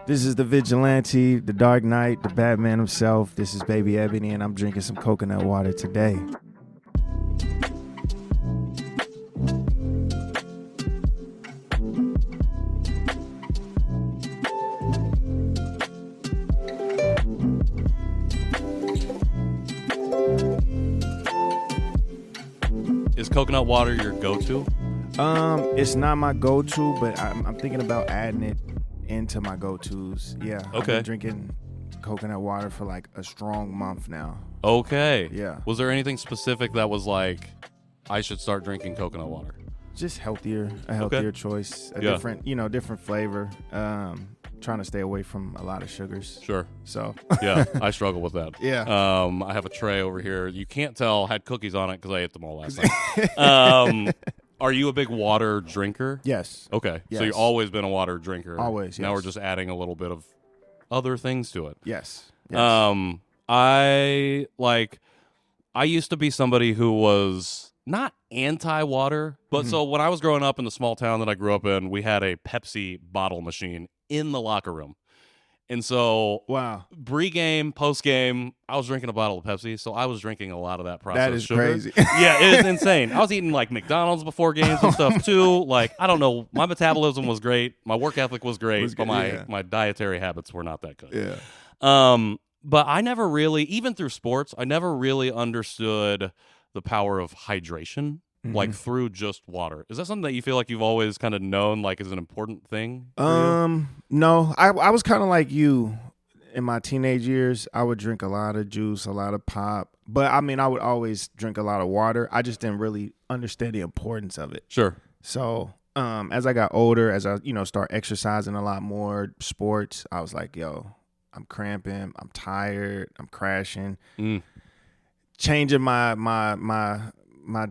This is the Vigilante, the Dark Knight, the Batman himself. This is Baby Ebony, and I'm drinking some coconut water today. Is coconut water your go-to? It's not my go-to, but I'm thinking about adding it into my go-tos. Yeah. Okay. I've been drinking coconut water for like a strong month now. Okay. Yeah. Was there anything specific that was like, I should start drinking coconut water? Just healthier, a healthier choice, different flavor. Trying to stay away from a lot of sugars. Sure. So. Yeah, I struggle with that. Yeah. I have a tray over here. You can't tell had cookies on it because I ate them all last night. Are you a big water drinker? Yes. Okay. Yes. So you've always been a water drinker. Always, Now yes. we're just adding a little bit of other things to it. Yes. I used to be somebody who was not anti-water, but so when I was growing up in the small town that I grew up in, we had a Pepsi bottle machine in the locker room. And so, wow, pre-game, post-game, I was drinking a bottle of Pepsi, so I was drinking a lot of that processed that is sugar. crazy. Yeah, it is insane. I was eating like McDonald's before games and stuff too. Like, I don't know, my metabolism was great, my work ethic was great, but my dietary habits were not that good. Yeah. But I never really, even through sports, I never really understood the power of hydration, like through just water. Is that something that you feel like you've always kind of known, like, is an important thing? No, I was kind of like you in my teenage years. I would drink a lot of juice, a lot of pop, but I mean, I would always drink a lot of water. I just didn't really understand the importance of it. Sure. So, as I got older, as I, start exercising a lot more sports, I was like, yo, I'm cramping, I'm tired, I'm crashing. Changing my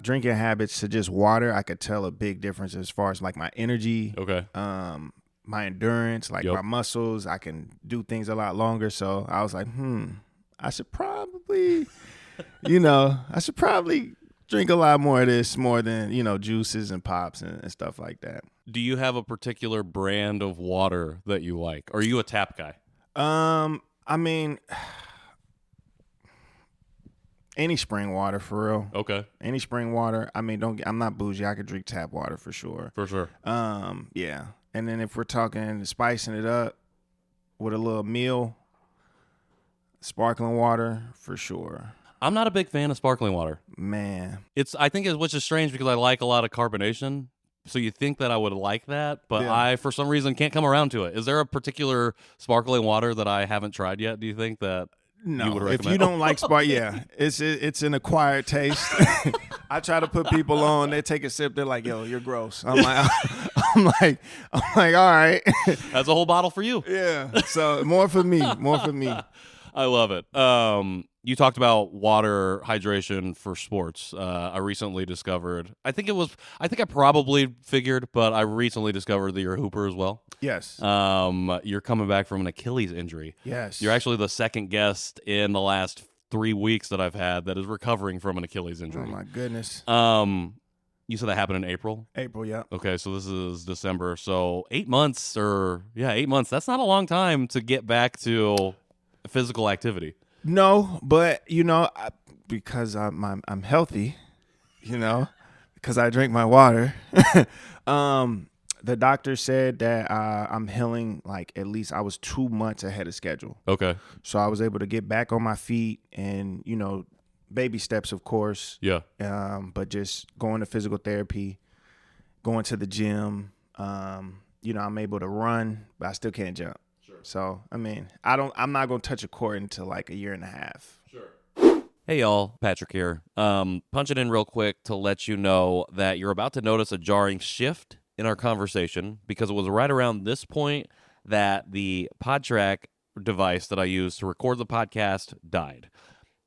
drinking habits to just water, I could tell a big difference as far as like my energy, my endurance, like my muscles. I can do things a lot longer. So I was like, I should probably, drink a lot more of this more than, juices and pops and stuff like that. Do you have a particular brand of water that you like? Or are you a tap guy? I mean, any spring water for real. Okay. Any spring water. I mean, I'm not bougie. I could drink tap water for sure. For sure. Yeah. And then if we're talking spicing it up with a little meal, sparkling water for sure. I'm not a big fan of sparkling water. Man. I think which is strange because I like a lot of carbonation. So you think that I would like that, but I, for some reason, can't come around to it. Is there a particular sparkling water that I haven't tried yet? Do you think that no, you would recommend? If you don't like it's an acquired taste. I try to put people on. They take a sip. They're like, "Yo, you're gross." I'm like, all right. That's a whole bottle for you. Yeah. So more for me. I love it. You talked about water hydration for sports. I recently discovered, I probably figured, but I recently discovered that you're a hooper as well. Yes. You're coming back from an Achilles injury. Yes. You're actually the second guest in the last 3 weeks that I've had that is recovering from an Achilles injury. Oh my goodness. You said that happened in April? April, yeah. Okay, so this is December. So 8 months 8 months. That's not a long time to get back to physical activity. No, but because I'm healthy, because I drink my water. The doctor said that I'm healing like at least I was 2 months ahead of schedule. Okay. So I was able to get back on my feet and baby steps, of course. Yeah. But just going to physical therapy, going to the gym. I'm able to run, but I still can't jump. So, I mean, I'm not going to touch a court until like a year and a half. Sure. Hey, y'all. Patrick here. Punching in real quick to let you know that you're about to notice a jarring shift in our conversation because it was right around this point that the PodTrack device that I used to record the podcast died.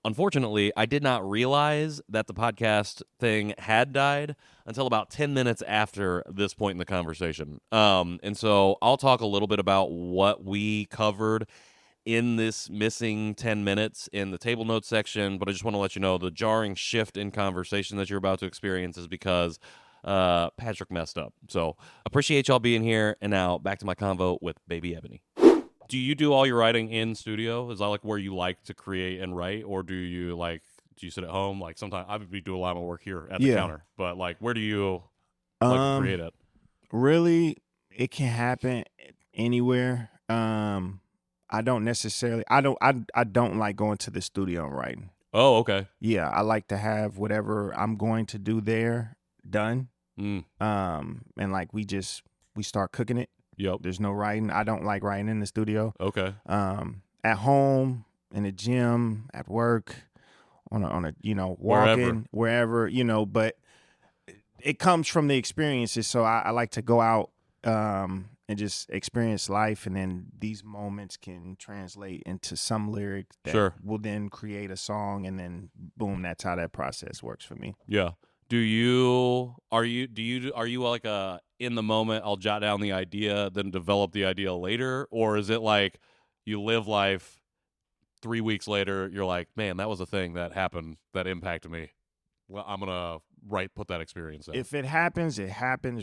Unfortunately, I did not realize that the podcast thing had died until about 10 minutes after this point in the conversation. And so I'll talk a little bit about what we covered in this missing 10 minutes in the table notes section, but I just want to let you know the jarring shift in conversation that you're about to experience is because Patrick messed up. So appreciate y'all being here, and now back to my convo with Baby Ebony. Do you do all your writing in studio? Is that like where you like to create and write, or do you sit at home? Like sometimes I would be doing a lot of my work here at the counter, but like where do you like to create it? Really, it can happen anywhere. I don't necessarily. I don't like going to the studio and writing. Oh, okay. Yeah, I like to have whatever I'm going to do there done. And like we start cooking it. Yep. There's no writing. I don't like writing in the studio. Okay. At home, in the gym, at work, on a walking wherever, but it comes from the experiences. So I like to go out and just experience life, and then these moments can translate into some lyric that will then create a song, and then boom, that's how that process works for me. Yeah. Are you like a in the moment, I'll jot down the idea, then develop the idea later? Or is it like you live life 3 weeks later, you're like, man, that was a thing that happened that impacted me. Well, I'm going to put that experience in. If it happens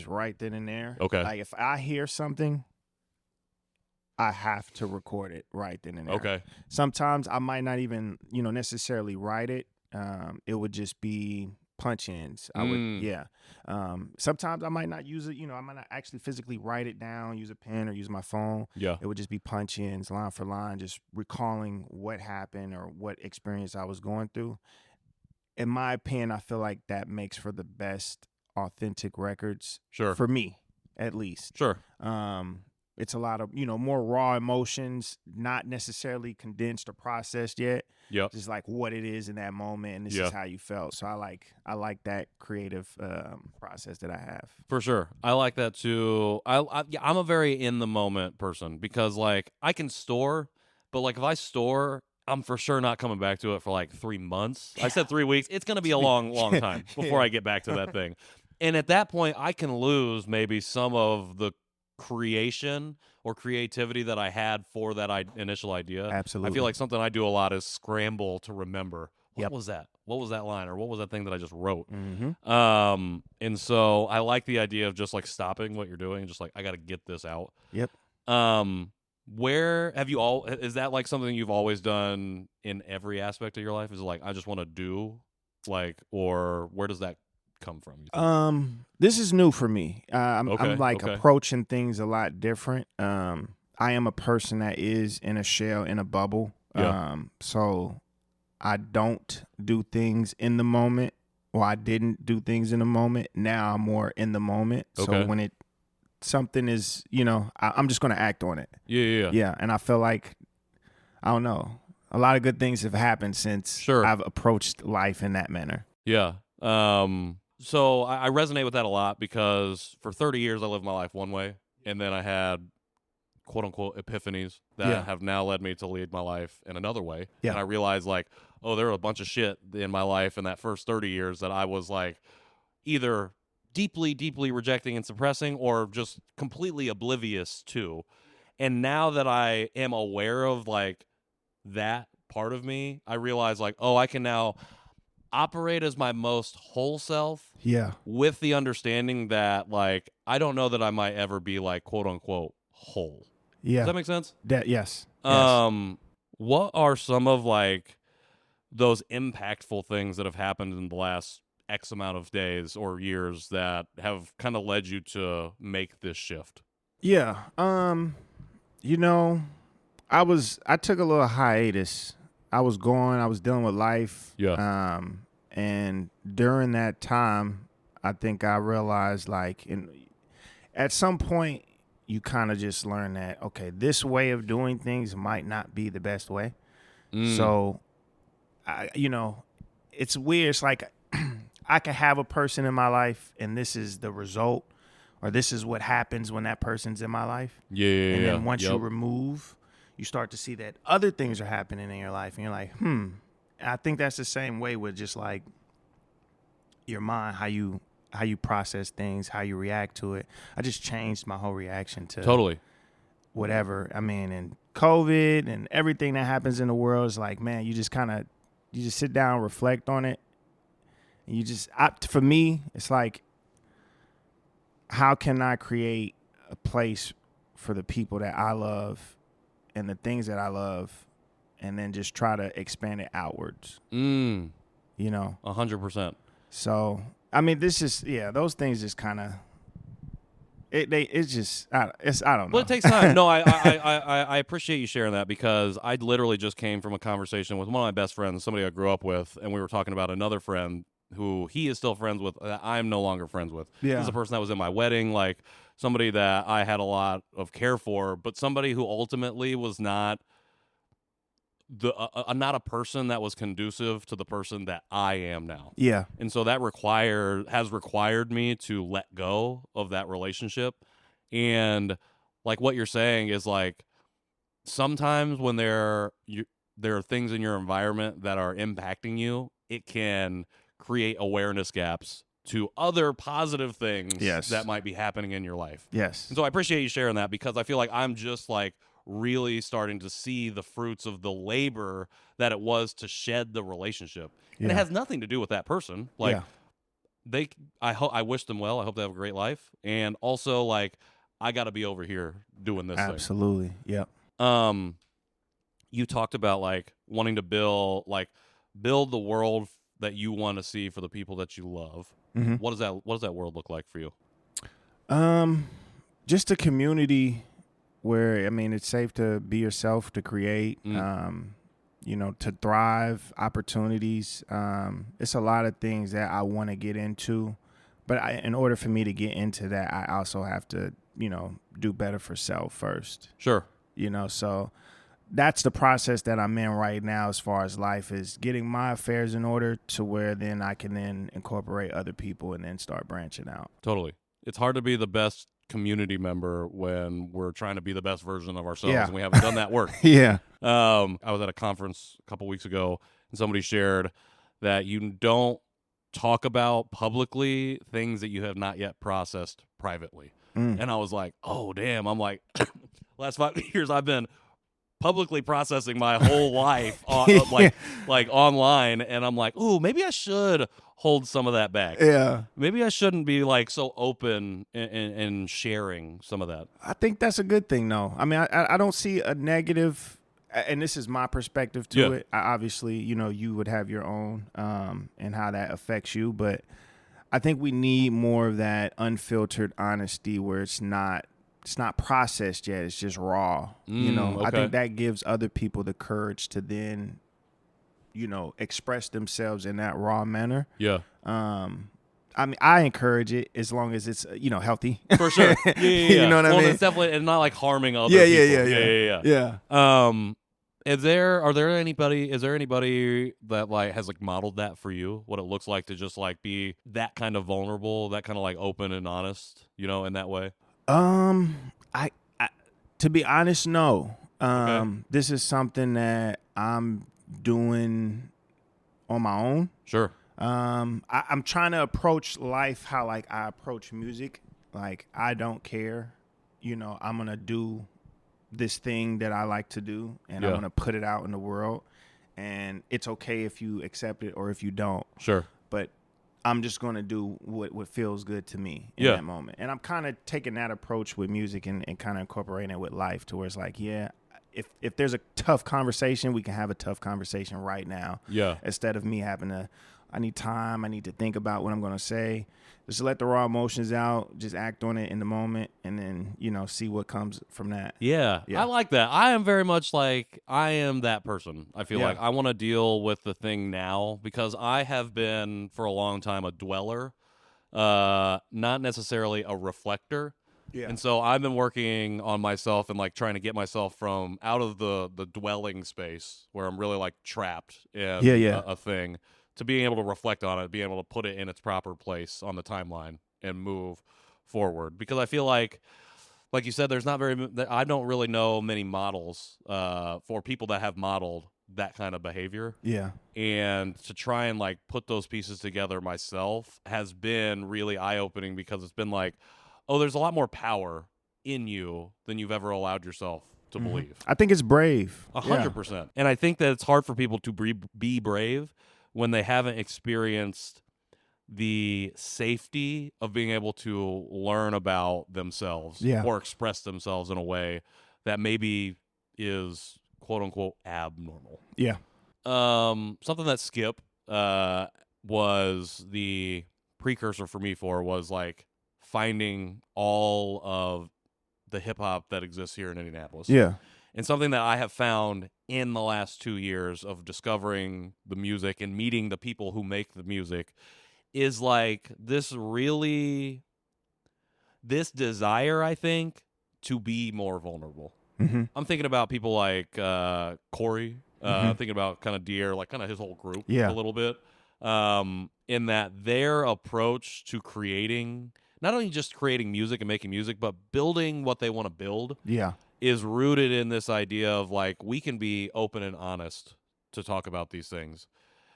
right then and there. Okay. Like if I hear something, I have to record it right then and there. Okay. Sometimes I might not even, necessarily write it. It would just be punch-ins. Sometimes I might not use it. I might not actually physically write it down, use a pen or use my phone. Yeah. It would just be punch-ins, line for line, just recalling what happened or what experience I was going through. In my opinion, I feel like that makes for the best authentic records. Sure. For me, at least. Sure. It's a lot of, more raw emotions, not necessarily condensed or processed yet. Yep. Just like what it is in that moment, and this is how you felt. So I like that creative process that I have. For sure. I like that too. I'm a very in the moment person because like I can store, but like if I store, I'm for sure not coming back to it for like 3 months. I said 3 weeks. It's going to be a long time before I get back to that thing. And at that point, I can lose maybe some of the creation or creativity that I had for that initial idea. Absolutely. I feel like something I do a lot is scramble to remember. What was that? What was that line? Or what was that thing that I just wrote? Mm-hmm. And so I like the idea of just like stopping what you're doing, just like I got to get this out. Yep. Where have you is that like something you've always done in every aspect of your life? Is it like I just want to do, like, or where does that come from? You think? This is new for me. I'm like okay. approaching things a lot different. I am a person that is in a shell, in a bubble. Yeah. So I don't do things in the moment, or I didn't do things in the moment. Now I'm more in the moment. Okay. So when something is, I'm just going to act on it. Yeah. And I feel like, I don't know, a lot of good things have happened since I've approached life in that manner. Yeah. So I resonate with that a lot because for 30 years I lived my life one way, and then I had quote unquote epiphanies that have now led me to lead my life in another way. Yeah. And I realized like, oh, there were a bunch of shit in my life in that first 30 years that I was like either deeply, deeply rejecting and suppressing or just completely oblivious to. And now that I am aware of like that part of me, I realize like, oh, I can now operate as my most whole self. Yeah. With the understanding that like, I don't know that I might ever be like quote unquote whole. Yeah. Does that make sense? Yes. What are some of like those impactful things that have happened in the last X amount of days or years that have kind of led you to make this shift? Yeah. I took a little hiatus. I was dealing with life. Yeah. And during that time, I think I realized like at some point you kind of just learn that, okay, this way of doing things might not be the best way. So, it's weird. It's like I could have a person in my life and this is the result, or this is what happens when that person's in my life. Yeah. And then once you remove, you start to see that other things are happening in your life. And you're like, I think that's the same way with just like your mind, how you process things, how you react to it. I just changed my whole reaction to totally whatever. I mean, and COVID and everything that happens in the world is like, man, you just sit down, reflect on it. And for me, it's like, how can I create a place for the people that I love and the things that I love, and then just try to expand it outwards. You know, 100%. So I mean, this just those things just kind of it's I don't know. Well, it takes time. No, I appreciate you sharing that, because I literally just came from a conversation with one of my best friends, somebody I grew up with, and we were talking about another friend who he is still friends with, I'm no longer friends with. Yeah. This is a person that was in my wedding, like somebody that I had a lot of care for, but somebody who ultimately was not not a person that was conducive to the person that I am now. Yeah. And so that has required me to let go of that relationship. And like what you're saying is, like, sometimes when there are things in your environment that are impacting you, it can create awareness gaps to other positive things that might be happening in your life. Yes. And so I appreciate you sharing that, because I feel like I'm just like really starting to see the fruits of the labor that it was to shed the relationship. And it has nothing to do with that person. Like, I wish them well. I hope they have a great life. And also, like, I got to be over here doing this thing. Absolutely. Yep. You talked about like wanting to build the world that you want to see for the people that you love. Mm-hmm. What does that world look like for you? Just a community where, I mean, it's safe to be yourself, to create, you know, to thrive, opportunities. It's a lot of things that I want to get into, but in order for me to get into that, I also have to, you know, do better for self first. Sure. You know, so that's the process that I'm in right now as far as life, is getting my affairs in order to where then I can then incorporate other people and then start branching out. Totally. It's hard to be the best community member when we're trying to be the best version of ourselves, and we haven't done that work. Yeah. I was at a conference a couple weeks ago, and somebody shared that you don't talk about publicly things that you have not yet processed privately. And I was like, oh, damn. I'm like, last 5 years I've been publicly processing my whole life like online, and I'm like, ooh, maybe I should hold some of that back. Yeah. Maybe I shouldn't be like so open and sharing some of that. I think that's a good thing, though. I mean, I don't see a negative, and this is my perspective to it. Obviously, you know, you would have your own and how that affects you, but I think we need more of that unfiltered honesty where it's not processed yet. It's just raw. You know, okay. I think that gives other people the courage to then, you know, express themselves in that raw manner. Yeah. I mean, I encourage it as long as it's, you know, healthy. For sure. Yeah. You know what I mean? It's definitely, and not like harming other people. Yeah. Is there anybody that like has like modeled that for you? What it looks like to just like be that kind of vulnerable, that kind of like open and honest, you know, in that way? I to be honest, no. Okay. This is something that I'm doing on my own. Sure. I'm trying to approach life how like I approach music. Like, I don't care, you know, I'm gonna do this thing that I like to do, and I'm gonna put it out in the world, and it's okay if you accept it or if you don't. Sure. But I'm just going to do what feels good to me in that moment. And I'm kind of taking that approach with music and kind of incorporating it with life to where it's like, if there's a tough conversation, we can have a tough conversation right now. Yeah. Instead of me I need time, I need to think about what I'm going to say. Just let the raw emotions out, just act on it in the moment, and then, you know, see what comes from that. Yeah. I like that. I am very much like, I am that person. I feel like I want to deal with the thing now, because I have been for a long time a dweller, not necessarily a reflector. Yeah. And so I've been working on myself and like trying to get myself from out of the dwelling space where I'm really like trapped in a thing, to being able to reflect on it, being able to put it in its proper place on the timeline and move forward. Because I feel like you said, I don't really know many models for people that have modeled that kind of behavior. Yeah. And to try and like put those pieces together myself has been really eye-opening, because it's been like, oh, there's a lot more power in you than you've ever allowed yourself to believe. I think it's brave. 100%. And I think that it's hard for people to be brave when they haven't experienced the safety of being able to learn about themselves or express themselves in a way that maybe is quote unquote abnormal. Yeah. Something that Skip was the precursor for me for was like finding all of the hip hop that exists here in Indianapolis. Yeah. And something that I have found in the last 2 years of discovering the music and meeting the people who make the music is like this desire, I think, to be more vulnerable. Mm-hmm. I'm thinking about people like Corey, thinking about kind of Deer, like kind of his whole group a little bit, in that their approach to creating, not only just creating music and making music, but building what they want to build. Yeah. Is rooted in this idea of like we can be open and honest to talk about these things.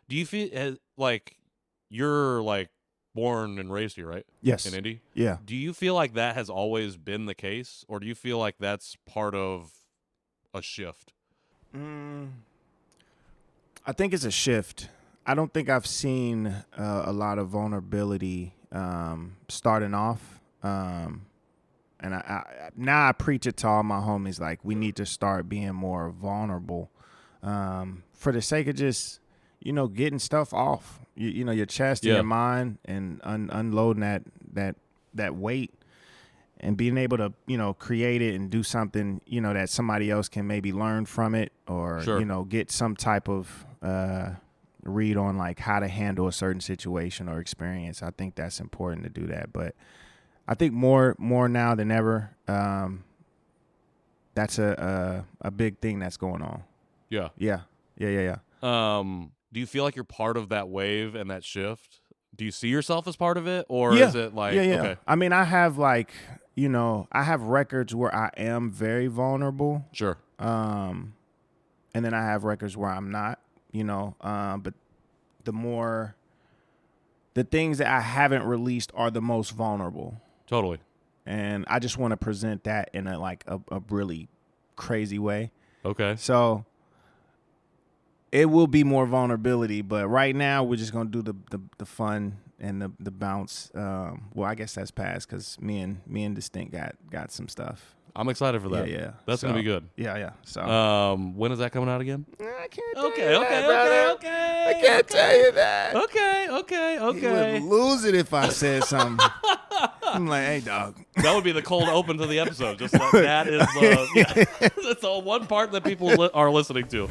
Do you feel like you're like born and raised here, right? Yes. In Indy? Yeah. Do you feel like that has always been the case, or do you feel like that's part of a shift? I think it's a shift. I don't think I've seen a lot of vulnerability starting off. And I now I preach it to all my homies, like we need to start being more vulnerable for the sake of just, getting stuff off, your chest and your mind, and unloading that weight and being able to, create it and do something, that somebody else can maybe learn from it or, get some type of read on like how to handle a certain situation or experience. I think that's important to do that. But I think more now than ever, that's a big thing that's going on. Yeah. Yeah. Do you feel like you're part of that wave and that shift? Do you see yourself as part of it, or Yeah. is it like okay? I mean, I have like, I have records where I am very vulnerable. Sure. And then I have records where I'm not, but the things that I haven't released are the most vulnerable. Totally. And I just want to present that in a really crazy way. Okay. So it will be more vulnerability, but right now we're just gonna do the fun and the bounce. Well, I guess that's past because me and Distinct got some stuff. I'm excited for that. Yeah. That's gonna be good. Yeah. So when is that coming out again? I can't tell you that, Okay. I can't tell you that. Okay. He would lose it if I said something. I'm like, hey, dog. That would be the cold open to the episode. Just like that is that's the one part that people are listening to.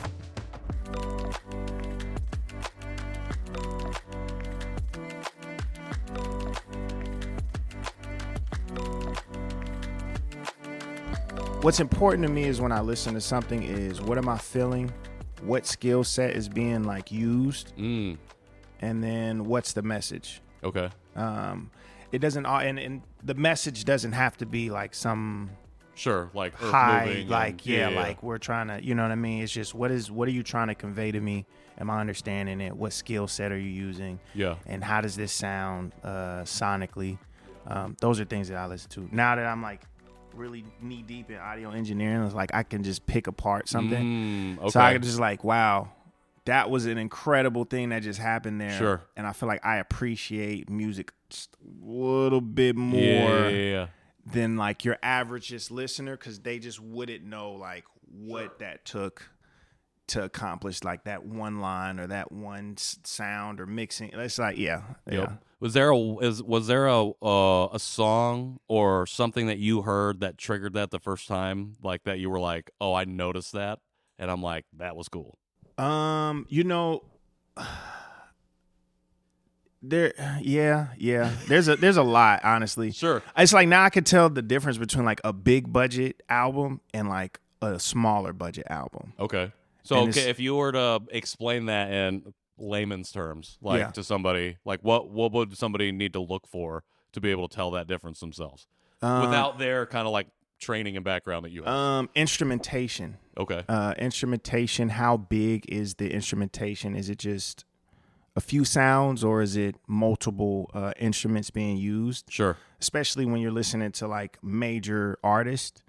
What's important to me is when I listen to something is what am I feeling? What skill set is being like used? And then what's the message? Okay. It doesn't, and the message doesn't have to be like some like high, like like we're trying to, you know what I mean? It's just what are you trying to convey to me? Am I understanding it? What skill set are you using? Yeah. And how does this sound sonically? Those are things that I listen to. Now that I'm like really knee deep in audio engineering, it's like I can just pick apart something. Okay. So I can just like, wow, that was an incredible thing that just happened there. Sure. And I feel like I appreciate music just a little bit more than like your average just listener, because they just wouldn't know like what that took to accomplish like that one line or that one sound or mixing. It's like, yeah. Was there a song or something that you heard that triggered that the first time, like that you were like, oh, I noticed that, and I'm like, that was cool. There's a lot, honestly. Sure. It's like now I could tell the difference between like a big budget album and like a smaller budget album. Okay. So if you were to explain that in layman's terms, like to somebody, like what would somebody need to look for to be able to tell that difference themselves without their kind of like training and background that you have? Instrumentation. Okay. Instrumentation. How big is the instrumentation? Is it just a few sounds or is it multiple instruments being used? Sure. Especially when you're listening to like major artists,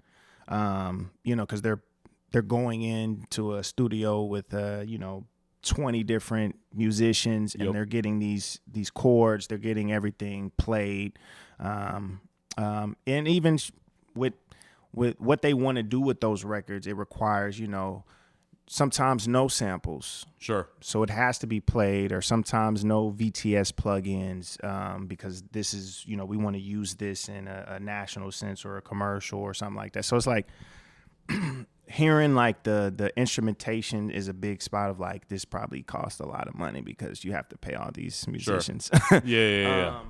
because they're going into a studio with 20 different musicians, and they're getting these chords, they're getting everything played, and even with with what they want to do with those records, it requires, sometimes no samples. Sure. So it has to be played, or sometimes no VTS plugins, because this is, we want to use this in a national sense or a commercial or something like that. So it's like hearing like the instrumentation is a big spot of like, this probably costs a lot of money because you have to pay all these musicians. Sure. Yeah.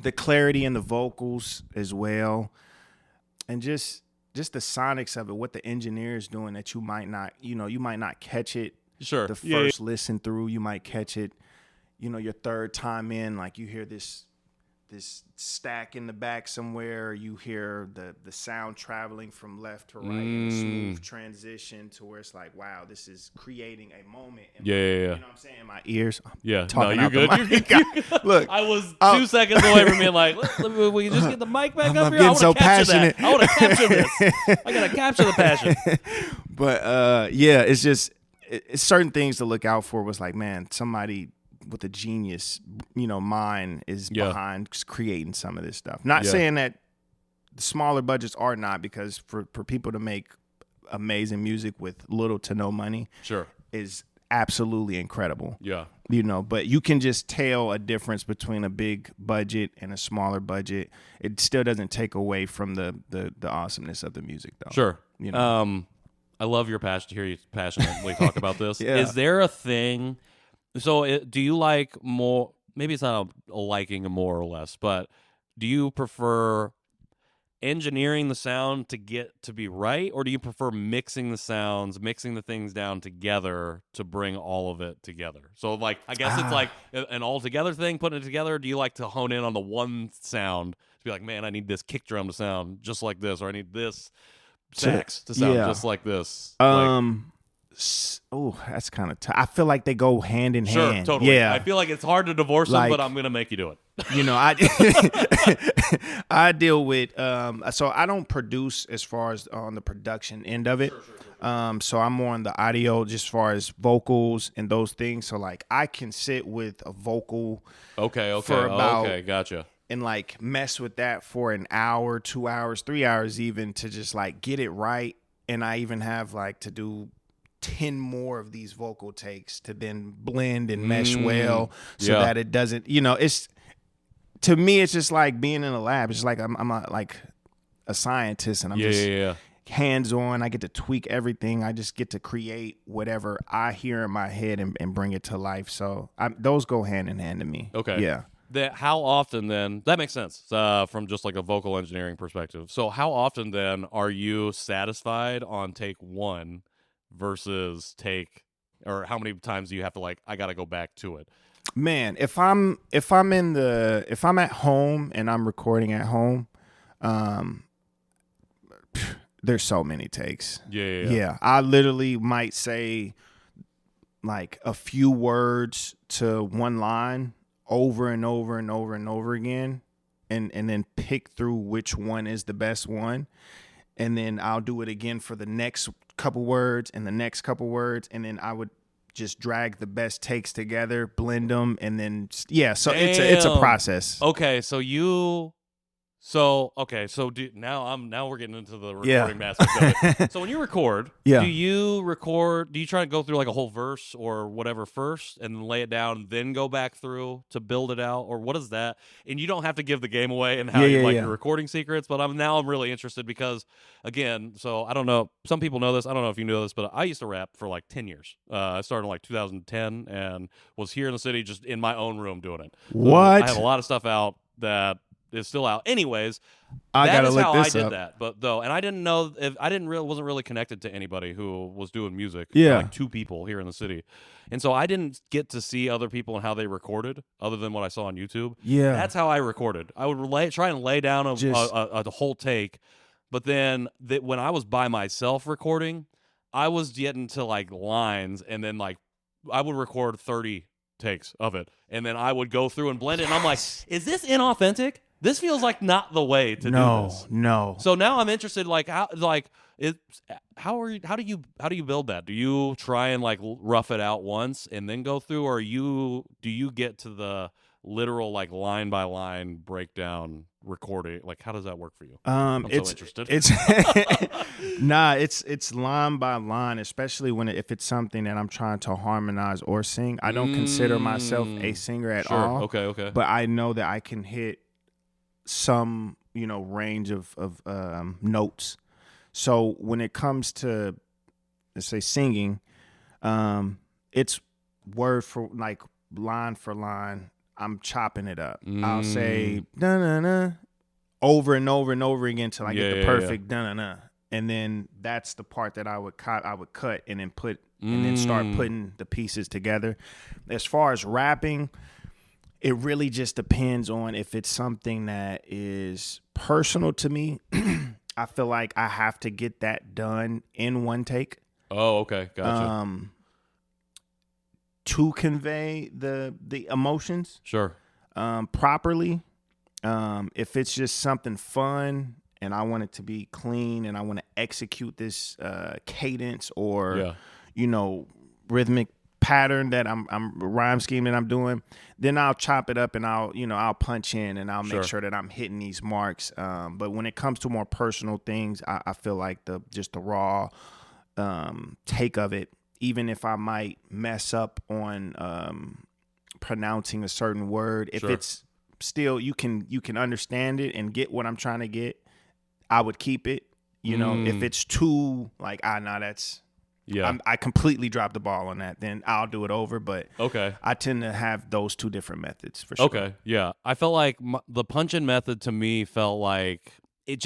The clarity in the vocals as well. And just the sonics of it, what the engineer is doing that you might not catch it. Sure. The first listen through, you might catch it, your third time in, like you hear this stack in the back somewhere, or you hear the sound traveling from left to right in a smooth transition to where it's like, wow, this is creating a moment. Yeah. You know what I'm saying? In my ears. Yeah. No, you're good. You're good. Look, I was 2 seconds away from being like, we can just get the mic back up here. I want to so capture passionate. that. I want to capture this. I got to capture the passion. But it's just it's certain things to look out for. Was like, man, somebody with a genius, mind is behind creating some of this stuff. Not saying that the smaller budgets are not, because for people to make amazing music with little to no money, sure, is absolutely incredible. Yeah. But you can just tell a difference between a big budget and a smaller budget. It still doesn't take away from the awesomeness of the music, though. Sure. I love your passion to hear you passionately talk about this. Yeah. Is there a thing? So do you like more, maybe it's not a liking more or less, but do you prefer engineering the sound to get to be right, or do you prefer mixing the sounds, mixing the things down together to bring all of it together? So like, I guess it's like an all together thing, putting it together. Do you like to hone in on the one sound to be like, man, I need this kick drum to sound just like this, or I need this sax to sound just like this? That's kind of tough. I feel like they go hand in hand. Sure, totally. Yeah. I feel like it's hard to divorce them, but I'm going to make you do it. I deal with, so I don't produce as far as on the production end of it. Sure. So I'm more on the audio, just as far as vocals and those things. So like I can sit with a vocal. Okay. Gotcha. And like mess with that for an hour, 2 hours, 3 hours even, to just like get it right. And I even have like to do 10 more of these vocal takes to then blend and mesh well, so that it doesn't, it's, to me, it's just like being in a lab. It's just like I'm like a scientist, and I'm just hands-on. I get to tweak everything. I just get to create whatever I hear in my head and bring it to life. So those go hand in hand to me. Okay. Yeah. How often then, that makes sense from just like a vocal engineering perspective. So how often then are you satisfied on take one versus or how many times do you have to like, I got to go back to it? Man, if I'm at home and I'm recording at home, there's so many takes. Yeah. I literally might say like a few words to one line over and over and over and over again, and then pick through which one is the best one. And then I'll do it again for the next couple words and the next couple words. And then I would just drag the best takes together, blend them, and then, so it's a process. Okay. So now we're getting into the recording aspect of it. So when you record, do you try to go through like a whole verse or whatever first and then lay it down, then go back through to build it out, or what is that? And you don't have to give the game away and how you like your recording secrets, but I'm really interested because, again, so I don't know, some people know this, I don't know if you know this, but I used to rap for like 10 years. I started in like 2010 and was here in the city just in my own room doing it. What? I have a lot of stuff out that is still out. Anyways, I that gotta is look how this I did up. that. But though, and I didn't know if wasn't really connected to anybody who was doing music. Yeah. Like 2 people here in the city, and so I didn't get to see other people and how they recorded, other than what I saw on YouTube. Yeah, that's how I recorded. I would try and lay down a whole take, but then when I was by myself recording, I was getting to like lines, and then like I would record 30 takes of it, and then I would go through and blend it, and I'm like, is this inauthentic? This feels like not the way to do this. No. So now I'm interested, like how do you build that? Do you try and like rough it out once and then go through, or do you get to literal like line by line breakdown recording? Like, how does that work for you? I'm so interested. It's it's line by line, especially if it's something that I'm trying to harmonize or sing. I don't consider myself a singer at all. Okay. But I know that I can hit some, range of notes. So when it comes to, let's say, singing, it's word for like line for line. I'm chopping it up. I'll say na na na over and over and over again till I get the perfect na na na, and then that's the part that I would cut and then put and then start putting the pieces together. As far as rapping, it really just depends on if it's something that is personal to me. I feel like I have to get that done in one take. Oh, okay, gotcha. To convey the emotions, Sure, properly. If it's just something fun and I want it to be clean and I want to execute this cadence or rhythmic pattern that I'm rhyme scheme that I'm doing, then I'll chop it up and I'll punch in and I'll make sure that I'm hitting these marks. But when it comes to more personal things, I feel like the raw take of it, even if I might mess up on pronouncing a certain word, if it's still you can understand it and get what I'm trying to get, I would keep it. If it's too like that's I completely dropped the ball on that, then I'll do it over. But I tend to have those two different methods for sure. Okay, yeah. I felt like the punch-in method to me felt like I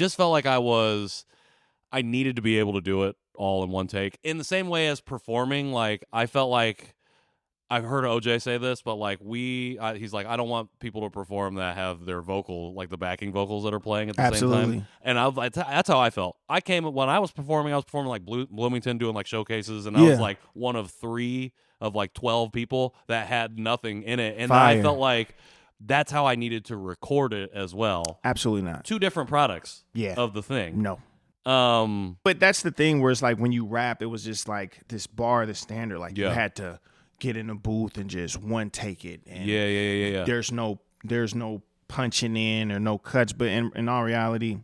needed to be able to do it all in one take. In the same way as performing, like I felt like I've heard OJ say this, but like he's like, I don't want people to perform that have their vocal, like the backing vocals that are playing at the same time. And that's how I felt. When I was performing like Bloomington doing like showcases, and I was like one of 3 of like 12 people that had nothing in it. And I felt like that's how I needed to record it as well. Absolutely not. 2 different products of the thing. No. But that's the thing where it's like when you rap, it was just like this the standard. Like you had to get in a booth and just one take it. And there's no punching in or no cuts. But in all reality,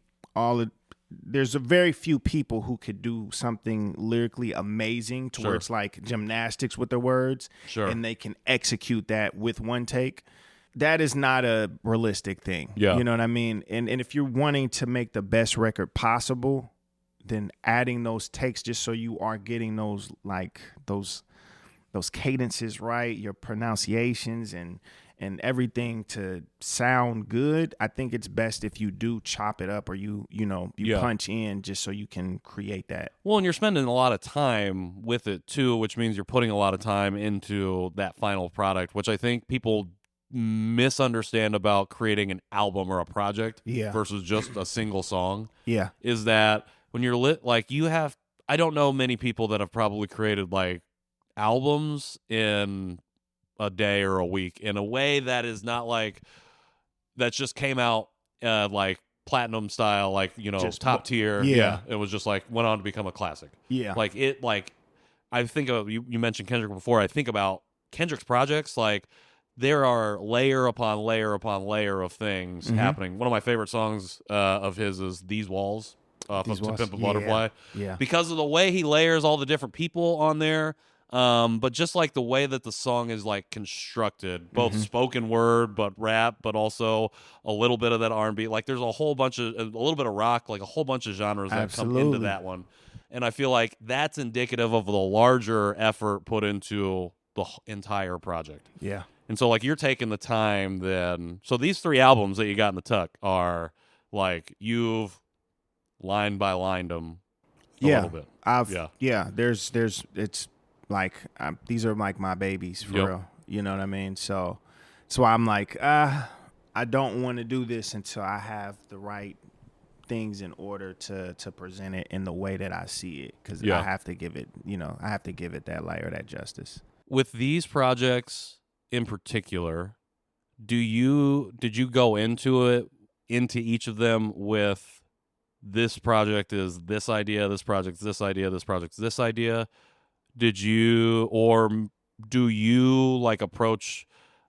there's a very few people who could do something lyrically amazing to where it's like gymnastics with their words. And they can execute that with one take. That is not a realistic thing. Yeah. You know what I mean? And if you're wanting to make the best record possible, then adding those takes just so you are getting those cadences right, your pronunciations and everything to sound good. I think it's best if you do chop it up or you punch in just so you can create that. Well, and you're spending a lot of time with it too, which means you're putting a lot of time into that final product, which I think people misunderstand about creating an album or a project versus just a single song. Is that when you're I don't know many people that have probably created like albums in a day or a week in a way that is not like that just came out like platinum style, like just top tier. It was just like went on to become a classic. I think of you mentioned Kendrick before. I think about Kendrick's projects, like there are layer upon layer upon layer of things happening. One of my favorite songs of his is These Walls off of To Pimp a Butterfly. Because of the way he layers all the different people on there. But just like the way that the song is like constructed, both spoken word, but rap, but also a little bit of that R&B. Like there's a little bit of rock, like a whole bunch of genres that come into that one. And I feel like that's indicative of the larger effort put into the entire project. Yeah. And so like you're taking the time then. So these 3 albums that you got in the tuck are like you've line by lined them a little bit. It's like these are like my babies for real. You know what I mean? So I'm like, I don't want to do this until I have the right things in order to present it in the way that I see it, because I have to give it, that layer, that justice. With these projects in particular, did you go into each of them with this project is this idea, this project's this idea, this project's this idea? Did you, or do you like approach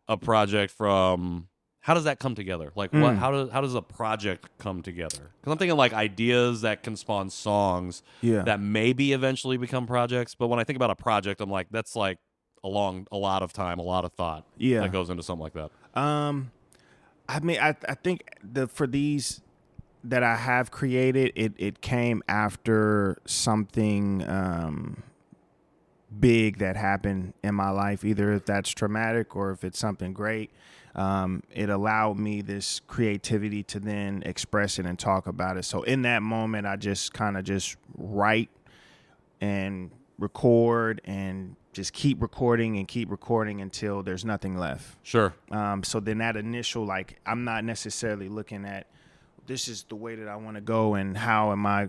a project from? How does that come together? Like, what? How does a project come together? Because I'm thinking like ideas that can spawn songs that maybe eventually become projects. But when I think about a project, I'm like, that's like a lot of time, a lot of thought that goes into something like that. I mean, I think for these that I have created, it came after something big that happened in my life, either if that's traumatic or if it's something great. It allowed me this creativity to then express it and talk about it. So in that moment, I just kind of just write and record and just keep recording until there's nothing left. Sure. So then that initial, like, I'm not necessarily looking at this is the way that I want to go and how am I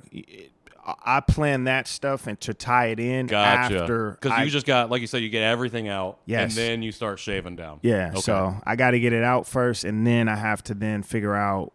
plan that stuff and to tie it in after. Because you just got, like you said, you get everything out and then you start shaving down. Yeah. Okay. So I got to get it out first and then I have to then figure out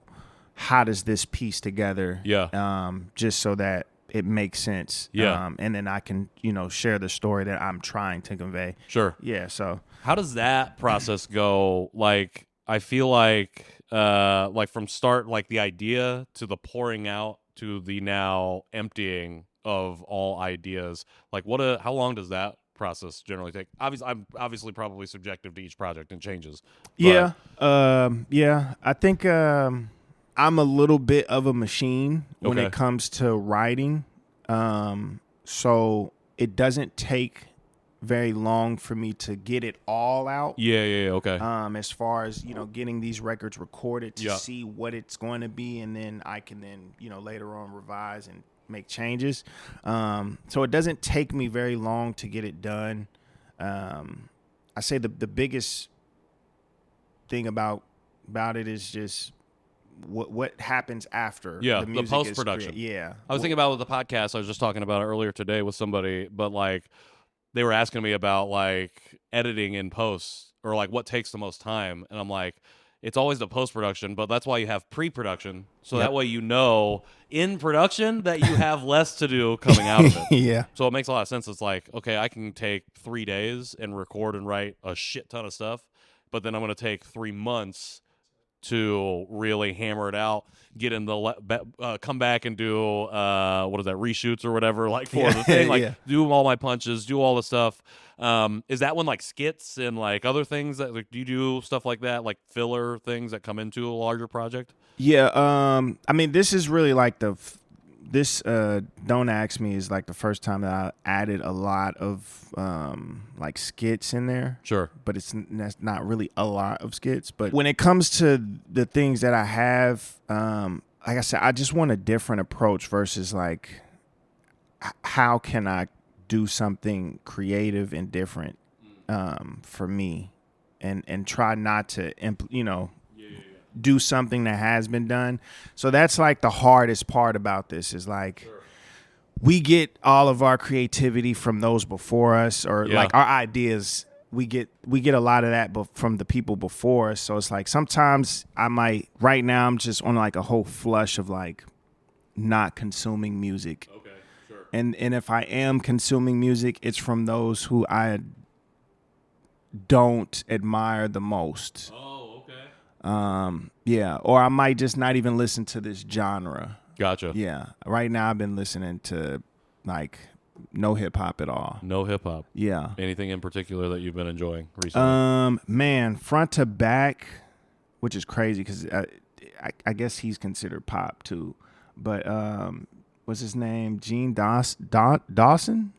how does this piece together. Yeah. Just so that it makes sense. Yeah. And then I can, share the story that I'm trying to convey. Sure. Yeah. So how does that process go? Like, I feel like from start, like the idea to the pouring out to the now emptying of all ideas, like how long does that process generally take? I'm obviously probably subjective to each project and changes. Yeah. I think I'm a little bit of a machine when it comes to writing. So it doesn't take very long for me to get it all out. Yeah, okay. As far as, getting these records recorded to see what it's going to be, and then I can then, later on revise and make changes. So it doesn't take me very long to get it done. I say the biggest thing about it is just what happens after the music the post-production. Yeah. I was thinking about with the podcast, I was just talking about it earlier today with somebody, but like they were asking me about like editing in post or like what takes the most time. And I'm like, it's always the post-production, but that's why you have pre-production. So that way in production that you have less to do coming out of it. Yeah. So it makes a lot of sense. It's like, okay, I can take 3 days and record and write a shit ton of stuff, but then I'm going to take 3 months to really hammer it out, get in the come back and do reshoots or whatever, like for the thing, like do all my punches, do all the stuff. Is that when like skits and like other things that like, do you do stuff like that, like filler things that come into a larger project? Yeah. I mean, this is really like Don't Ask Me is like the first time that I added a lot of like skits in there. Sure. But that's not really a lot of skits. But when it comes to the things that I have, like I said, I just want a different approach versus like how can I do something creative and different for me and try not to, do something that has been done. So that's like the hardest part about this is like we get all of our creativity from those before us or like our ideas. We get a lot of that from the people before us. So it's like sometimes right now I'm just on like a whole flush of like not consuming music. Okay, sure. And if I am consuming music, it's from those who I don't admire the most. Or I might just not even listen to this genre. Gotcha. Yeah. Right now I've been listening to like no hip hop at all. No hip hop. Yeah. Anything in particular that you've been enjoying recently? Man, front to back, which is crazy because I guess he's considered pop too. But what's his name? Gene Dawson?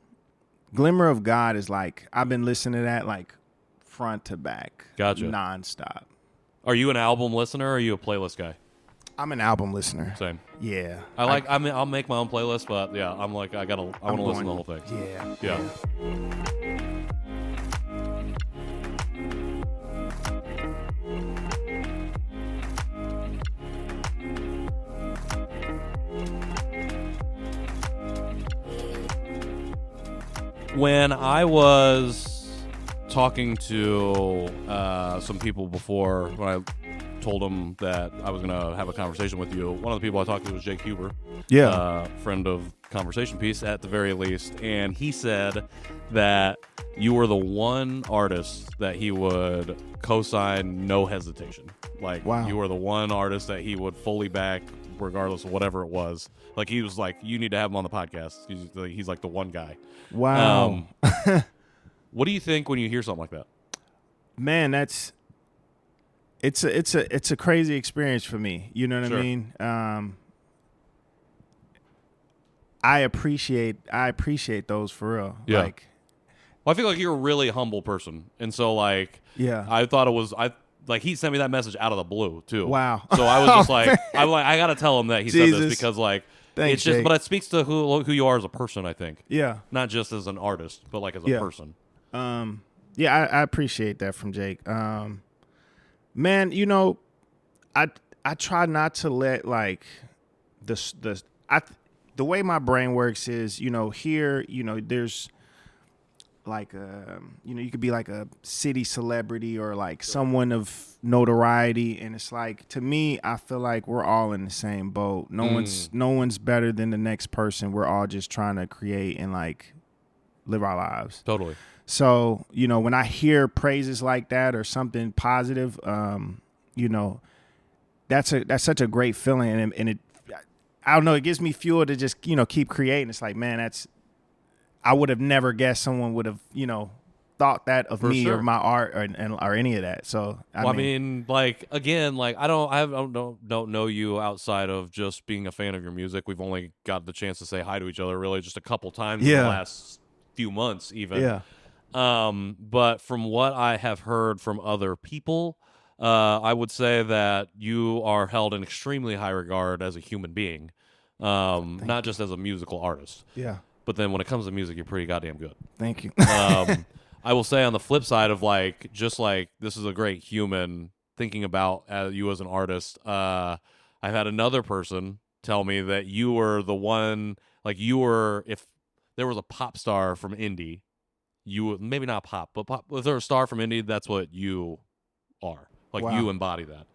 Glimmer of God is like I've been listening to that like front to back. Gotcha. Nonstop. Are you an album listener or are you a playlist guy? I'm an album listener. Same. Yeah. I'll make my own playlist, but yeah, I'm like I want to listen to the whole thing. Yeah. When I was talking to some people before, when I told him that I was gonna have a conversation with you. One of the people I talked to was Jake Huber, friend of Conversation Piece at the very least, and he said that you were the one artist that he would co-sign no hesitation. Like, you were the one artist that he would fully back regardless of whatever it was. Like, he was like, you need to have him on the podcast. He's like the one guy. Wow. What do you think when you hear something like that? Man, it's a crazy experience for me. You know what I mean? I appreciate those for real. Yeah. Like, well, I feel like you're a really humble person, and so like, I thought it was he sent me that message out of the blue too. Wow. So I was just like, I gotta tell him that he said this because like, thanks, it's just, Jake. But it speaks to who you are as a person. I think. Yeah. Not just as an artist, but like as a person. Yeah, I appreciate that from Jake. Man, you know, I try not to let like the way my brain works is, you know, here, you know, there's like you know, you could be like a city celebrity or like someone of notoriety, and it's like, to me, I feel like we're all in the same boat. No one's better than the next person. We're all just trying to create and like live our lives. Totally. So, you know, when I hear praises like that or something positive, you know, that's such a great feeling, and it, I don't know, it gives me fuel to just, you know, keep creating. It's like, man, I would have never guessed someone would have, you know, thought that of me or my art or any of that. So I mean, like, again, like I don't know you outside of just being a fan of your music. We've only got the chance to say hi to each other really just a couple times in the last few months even. Yeah. But from what I have heard from other people, I would say that you are held in extremely high regard as a human being, not just as a musical artist. Yeah. But then when it comes to music, you're pretty goddamn good. Thank you. I will say on the flip side of like, just like this is a great human thinking about you as an artist. I've had another person tell me that you were the one, like you were, if there was a pop star from Indy, you would, maybe not pop, but pop, if there was a star from Indy, that's what you are. Like you embody that.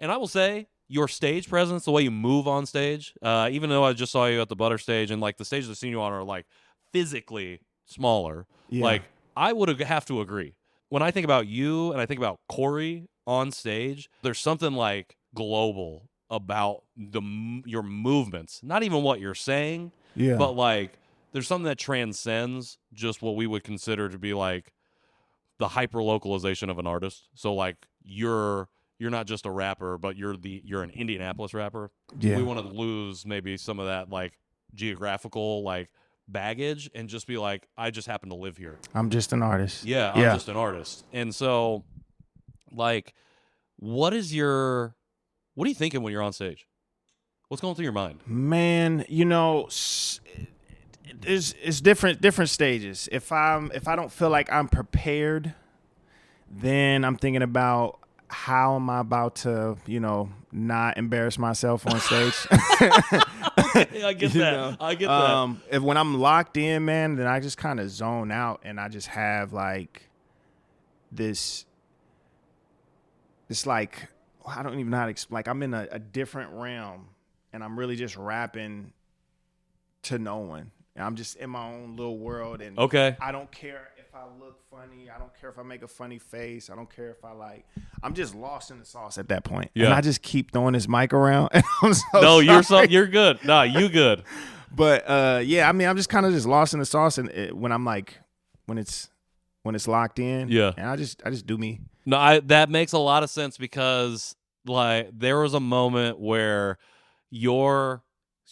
And I will say your stage presence, the way you move on stage, even though I just saw you at the Butter stage and like the stages I've seen you on are like physically smaller, like I would have to agree. When I think about you and I think about Corey on stage, there's something like global about your movements, not even what you're saying, but like there's something that transcends just what we would consider to be like the hyper localization of an artist. So like you're not just a rapper, but you're an Indianapolis rapper. We want to lose maybe some of that like geographical like baggage and just be like, I just happen to live here. I'm just an artist. Yeah, I'm just an artist. And so like what are you thinking when you're on stage? What's going through your mind? Man, you know, it's different stages. If I don't feel like I'm prepared, then I'm thinking about how am I about to, you know, not embarrass myself on stage. I get that. I get that. If when I'm locked in, man, then I just kind of zone out and I just have like this like, I don't even know how to explain. Like I'm in a different realm and I'm really just rapping to no one. And I'm just in my own little world, and I don't care if I look funny. I don't care if I make a funny face. I don't care if I'm just lost in the sauce at that point. Yeah. And I just keep throwing this mic around. And I'm so sorry. You're good. No, you good. But I mean, I'm just kind of just lost in the sauce, and when I'm like, when it's locked in, and I just do me. No, that makes a lot of sense because like there was a moment where you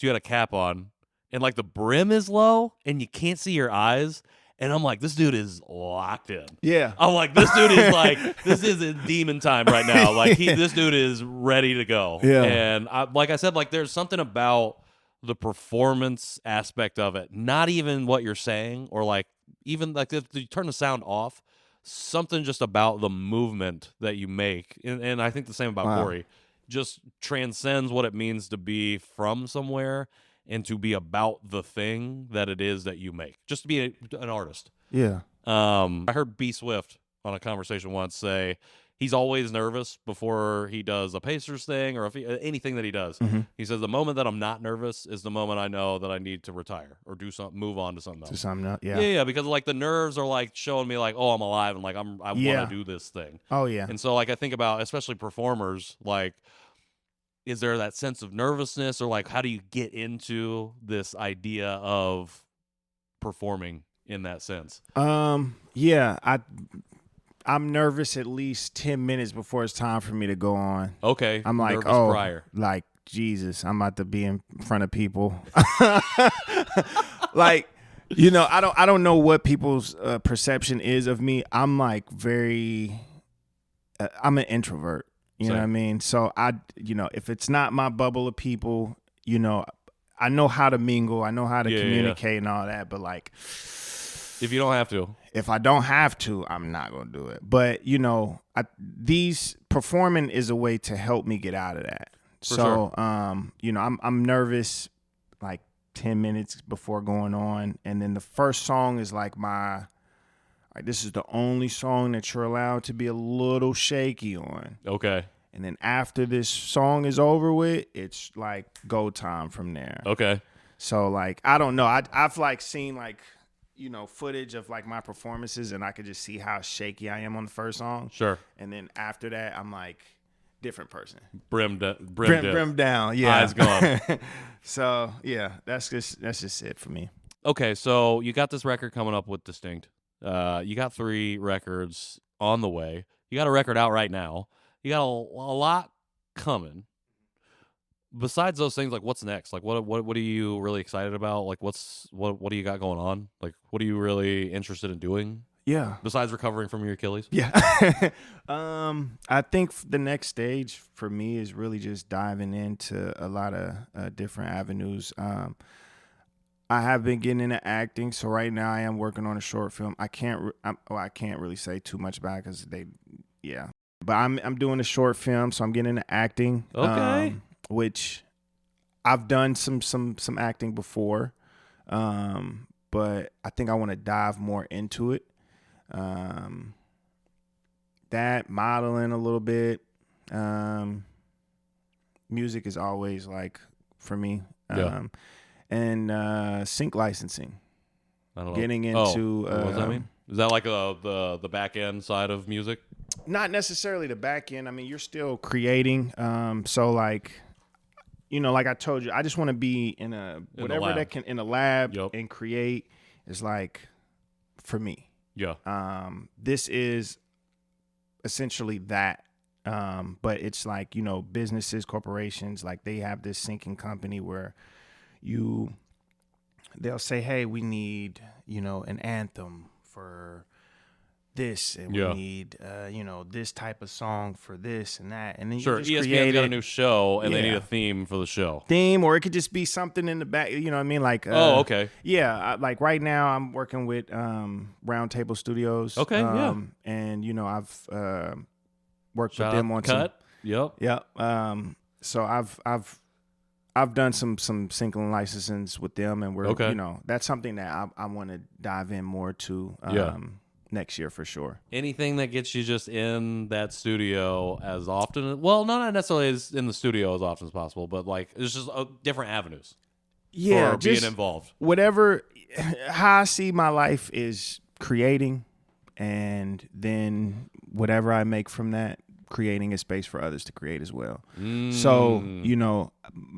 had a cap on. And, like, the brim is low, and you can't see your eyes. And I'm like, this dude is locked in. Yeah. I'm like, this dude is, like, this is in demon time right now. Like, this dude is ready to go. Yeah. And, like I said, like, there's something about the performance aspect of it. Not even what you're saying or, like, even, like, if you turn the sound off, something just about the movement that you make. And I think the same about Corey. Just transcends what it means to be from somewhere and to be about the thing that it is that you make. Just to be an artist. Yeah. I heard B Swift on a conversation once say he's always nervous before he does a Pacers thing or anything that he does. Mm-hmm. He says the moment that I'm not nervous is the moment I know that I need to retire or do something, move on to something else. To something else, yeah. Yeah, because like the nerves are like showing me like, oh, I'm alive and like I want to do this thing. Oh yeah. And so like I think about especially performers, like is there that sense of nervousness or like how do you get into this idea of performing in that sense? Yeah, I'm nervous at least 10 minutes before it's time for me to go on. Okay. I'm like, nervous prior. like Jesus, I'm about to be in front of people. Like, you know, I don't know what people's perception is of me. I'm like I'm an introvert. You know what I mean? So if it's not my bubble of people, you know, I know how to mingle. I know how to communicate and all that. But like, if you don't have to, if I don't have to, I'm not going to do it. But, you know, these performing is a way to help me get out of that. For sure. You know, I'm nervous like 10 minutes before going on. And then the first song is like this is the only song that you're allowed to be a little shaky on. Okay. And then after this song is over with, it's like go time from there. Okay. So like, I don't know. I've like seen like, you know, footage of like my performances and I could just see how shaky I am on the first song. Sure. And then after that, I'm like different person. Brim down. Yeah. Eyes gone. So yeah, that's just it for me. Okay. So you got this record coming up with Distinct. You got 3 records on the way. You got a record out right now. You got a lot coming. Besides those things, like what's next? Like what are you really excited about? Like what do you got going on? Like what are you really interested in doing? Yeah. Besides recovering from your Achilles? Yeah. I think the next stage for me is really just diving into a lot of different avenues. I have been getting into acting, so right now I am working on a short film. I can't really say too much about it because but I'm doing a short film, so I'm getting into acting. Okay. Which I've done some acting before, but I think I want to dive more into it. That modeling a little bit. Music is always like for me. And sync licensing. I don't know. Getting into what does that mean? Is that like the back end side of music? Not necessarily the back end. I mean, you're still creating. So like, you know, like I told you, I just want to be in a lab and create is like for me. Yeah. This is essentially that. But it's like, you know, businesses, corporations, like they have this syncing company where they'll say, hey, we need, you know, an anthem for this, and we need, you know, this type of song for this and that, and then you just ESPN's got a new show, and they need a theme for the show. Or it could just be something in the back. You know what I mean? Like, okay, yeah. Like right now, I'm working with Round Table Studios. Okay, and you know, I've worked with them on So I've done some syncing licensings with them, and we're you know, that's something that I want to dive in more to next year for sure. Anything that gets you just in that studio as often, well, not necessarily as in the studio as often as possible, but like it's just different avenues for being involved. Whatever, how I see my life is creating, and then whatever I make from that, creating a space for others to create as well. So, you know,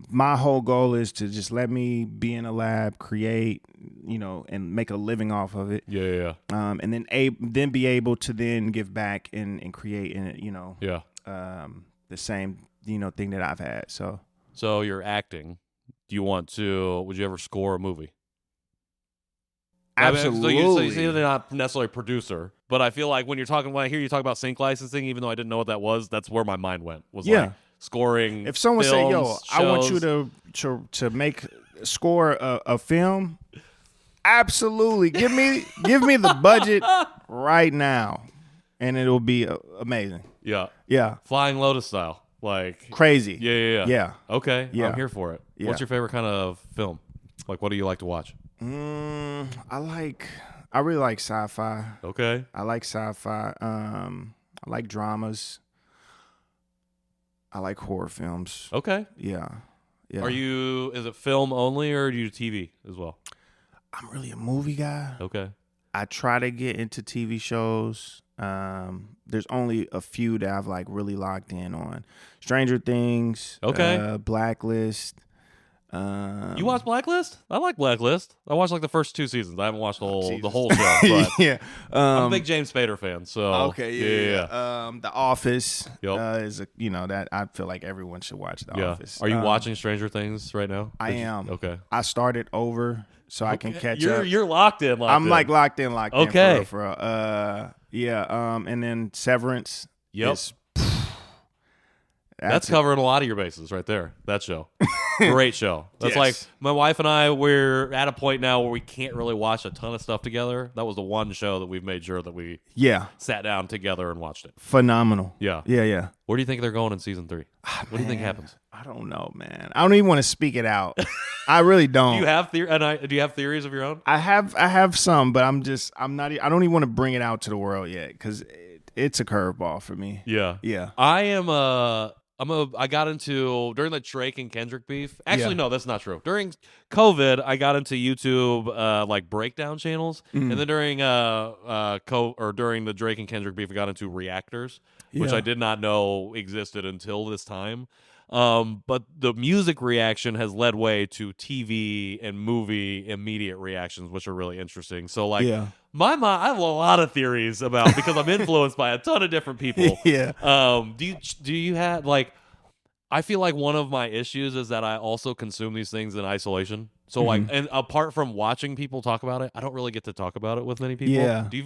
my whole goal is to just let me be in a lab, create, you know, and make a living off of it. And then be able to then give back and create, and you know, the same, you know, thing that I've had. So you're acting. Would you ever score a movie? Absolutely. I mean, so you're not necessarily a producer, but I feel like when I hear you talk about sync licensing, even though I didn't know what that was, that's where my mind went. Like scoring. If someone films, say, "Yo, shows. I want you to score a film," absolutely. Give me the budget right now, and it'll be amazing. Yeah. Flying Lotus style, like crazy. Yeah. Okay. Yeah. I'm here for it. Yeah. What's your favorite kind of film? Like, what do you like to watch? I really like sci-fi. Okay. I like sci-fi. I like dramas. I like horror films. Okay. Yeah. Is it film only or do you do TV as well? I'm really a movie guy. Okay. I try to get into TV shows. There's only a few that I've like really locked in on. Stranger Things. Okay. Blacklist. You watch Blacklist? I like Blacklist. I watched like the first 2 seasons. I haven't watched the whole show. But yeah. I'm a big James Spader fan. So okay. Yeah. The Office is that I feel like everyone should watch The Office. Are you watching Stranger Things right now? I am. Okay. I started over so I can catch up. You're locked in. I'm like locked in. Okay. For real. And then Severance. Yep. That's covering a lot of your bases right there. That show. Great show. That's like my wife and I, we're at a point now where we can't really watch a ton of stuff together. That was the one show that we've made sure that we sat down together and watched it. Phenomenal. Yeah. Yeah. Where do you think they're going in season 3? What do you think happens? I don't know, man. I don't even want to speak it out. I really don't. Do you have do you have theories of your own? I have some, but I don't even want to bring it out to the world yet because it's a curveball for me. Yeah. Yeah. I got into during the Drake and Kendrick beef. Actually, no, that's not true. During COVID, I got into YouTube like breakdown channels, and then during during the Drake and Kendrick beef, I got into reactors, which I did not know existed until this time. But the music reaction has led way to TV and movie immediate reactions, which are really interesting. So like my mind, I have a lot of theories about because I'm influenced by a ton of different people. Yeah. Do you have like I feel like one of my issues is that I also consume these things in isolation. So like, and apart from watching people talk about it, I don't really get to talk about it with many people. Yeah. Do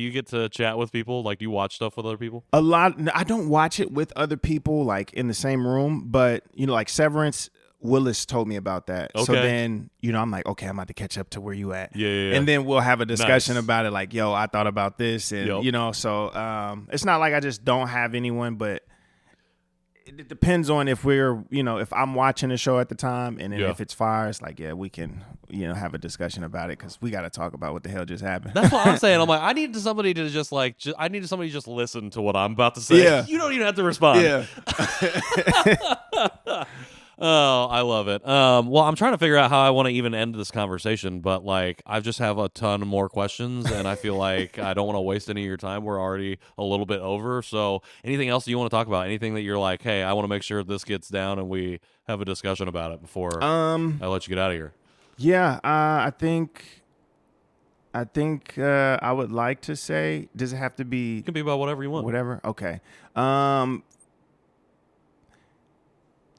you get to chat with people? Like, do you watch stuff with other people? A lot. I don't watch it with other people like in the same room, but like Severance, Willis told me about that. Okay. So then, I'm like, okay, I'm about to catch up to where you at. Yeah. And then we'll have a discussion about it. Like, yo, I thought about this, and so it's not like I just don't have anyone, but it depends on if we're, if I'm watching the show at the time, and then if it's fire, it's like, we can, have a discussion about it because we got to talk about what the hell just happened. That's what I'm saying. I'm like, I need somebody to just listen to what I'm about to say. Yeah. You don't even have to respond. Yeah. Oh, I love it. Well, I'm trying to figure out how I want to even end this conversation, but like I just have a ton more questions, and I feel like I don't want to waste any of your time. We're already a little bit over. So, anything else you want to talk about? Anything that you're like, hey, I want to make sure this gets down and we have a discussion about it before I let you get out of here? Yeah, I think I would like to say, does it have to be? It can be about whatever you want. Whatever. Okay.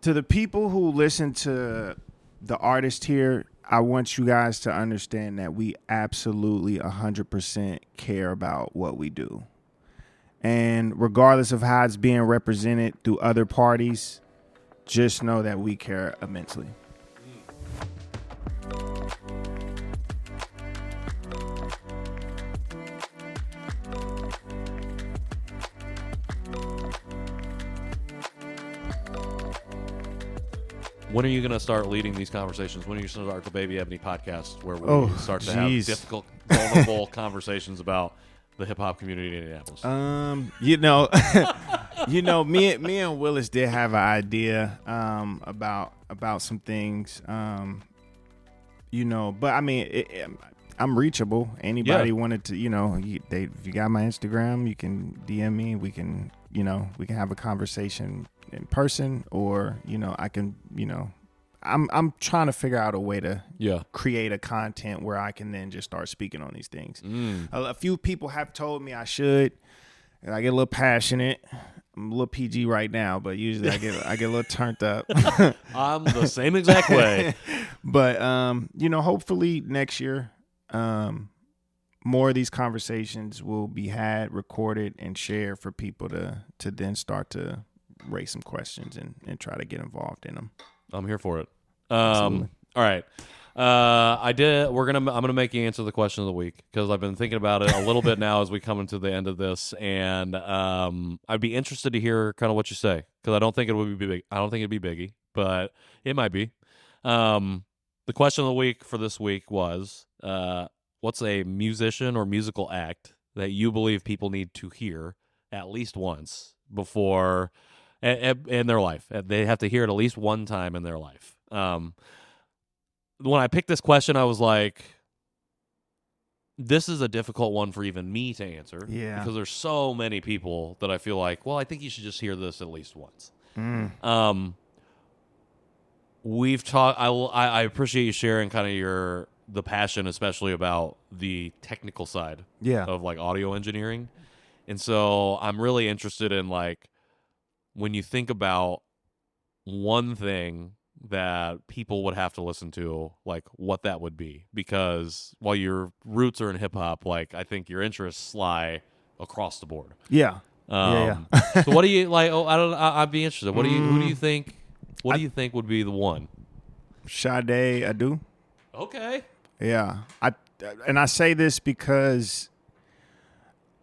To the people who listen to the artist here, I want you guys to understand that we absolutely 100% care about what we do. And regardless of how it's being represented through other parties, just know that we care immensely. When are you going to start leading these conversations? When are you going to start the Baby Ebony podcast where we start to have difficult, vulnerable conversations about the hip-hop community in Indianapolis? Me and Willis did have an idea about some things, but I mean, I'm reachable. Anybody wanted to, if you got my Instagram, you can DM me. We can have a conversation in person, or I can, I'm trying to figure out a way to create a content where I can then just start speaking on these things. A few people have told me I should, and I get a little passionate. I'm a little PG right now, but usually I get a little turned up. I'm the same exact way. But hopefully next year, more of these conversations will be had, recorded, and shared for people to then start to raise some questions and try to get involved in them. I'm here for it. All right. I'm gonna make you answer the question of the week because I've been thinking about it a little bit now as we come into the end of this, and I'd be interested to hear kind of what you say because I don't think it would be big. I don't think it'd be Biggie, but it might be. The question of the week for this week was, what's a musician or musical act that you believe people need to hear at least once before in their life. They have to hear it at least one time in their life. When I picked this question, I was like, this is a difficult one for even me to answer. Yeah. Because there's so many people that I feel like, well, I think you should just hear this at least once. We've talked. I appreciate you sharing kind of the passion, especially about the technical side of like audio engineering. And so I'm really interested in like when you think about one thing that people would have to listen to, like what that would be. Because while your roots are in hip hop, like I think your interests lie across the board. Yeah. So what do you like? Oh, I'd be interested. Who do you think? What do you think would be the one? Sade Adu. Okay. Yeah. I say this because,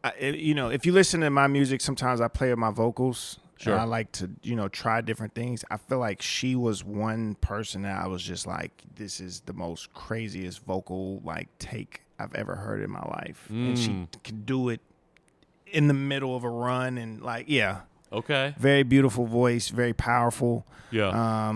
if you listen to my music, sometimes I play with my vocals. Sure. And I like to, try different things. I feel like she was one person that I was just like, this is the most craziest vocal take I've ever heard in my life. And she can do it in the middle of a run and Okay. Very beautiful voice, very powerful. Yeah.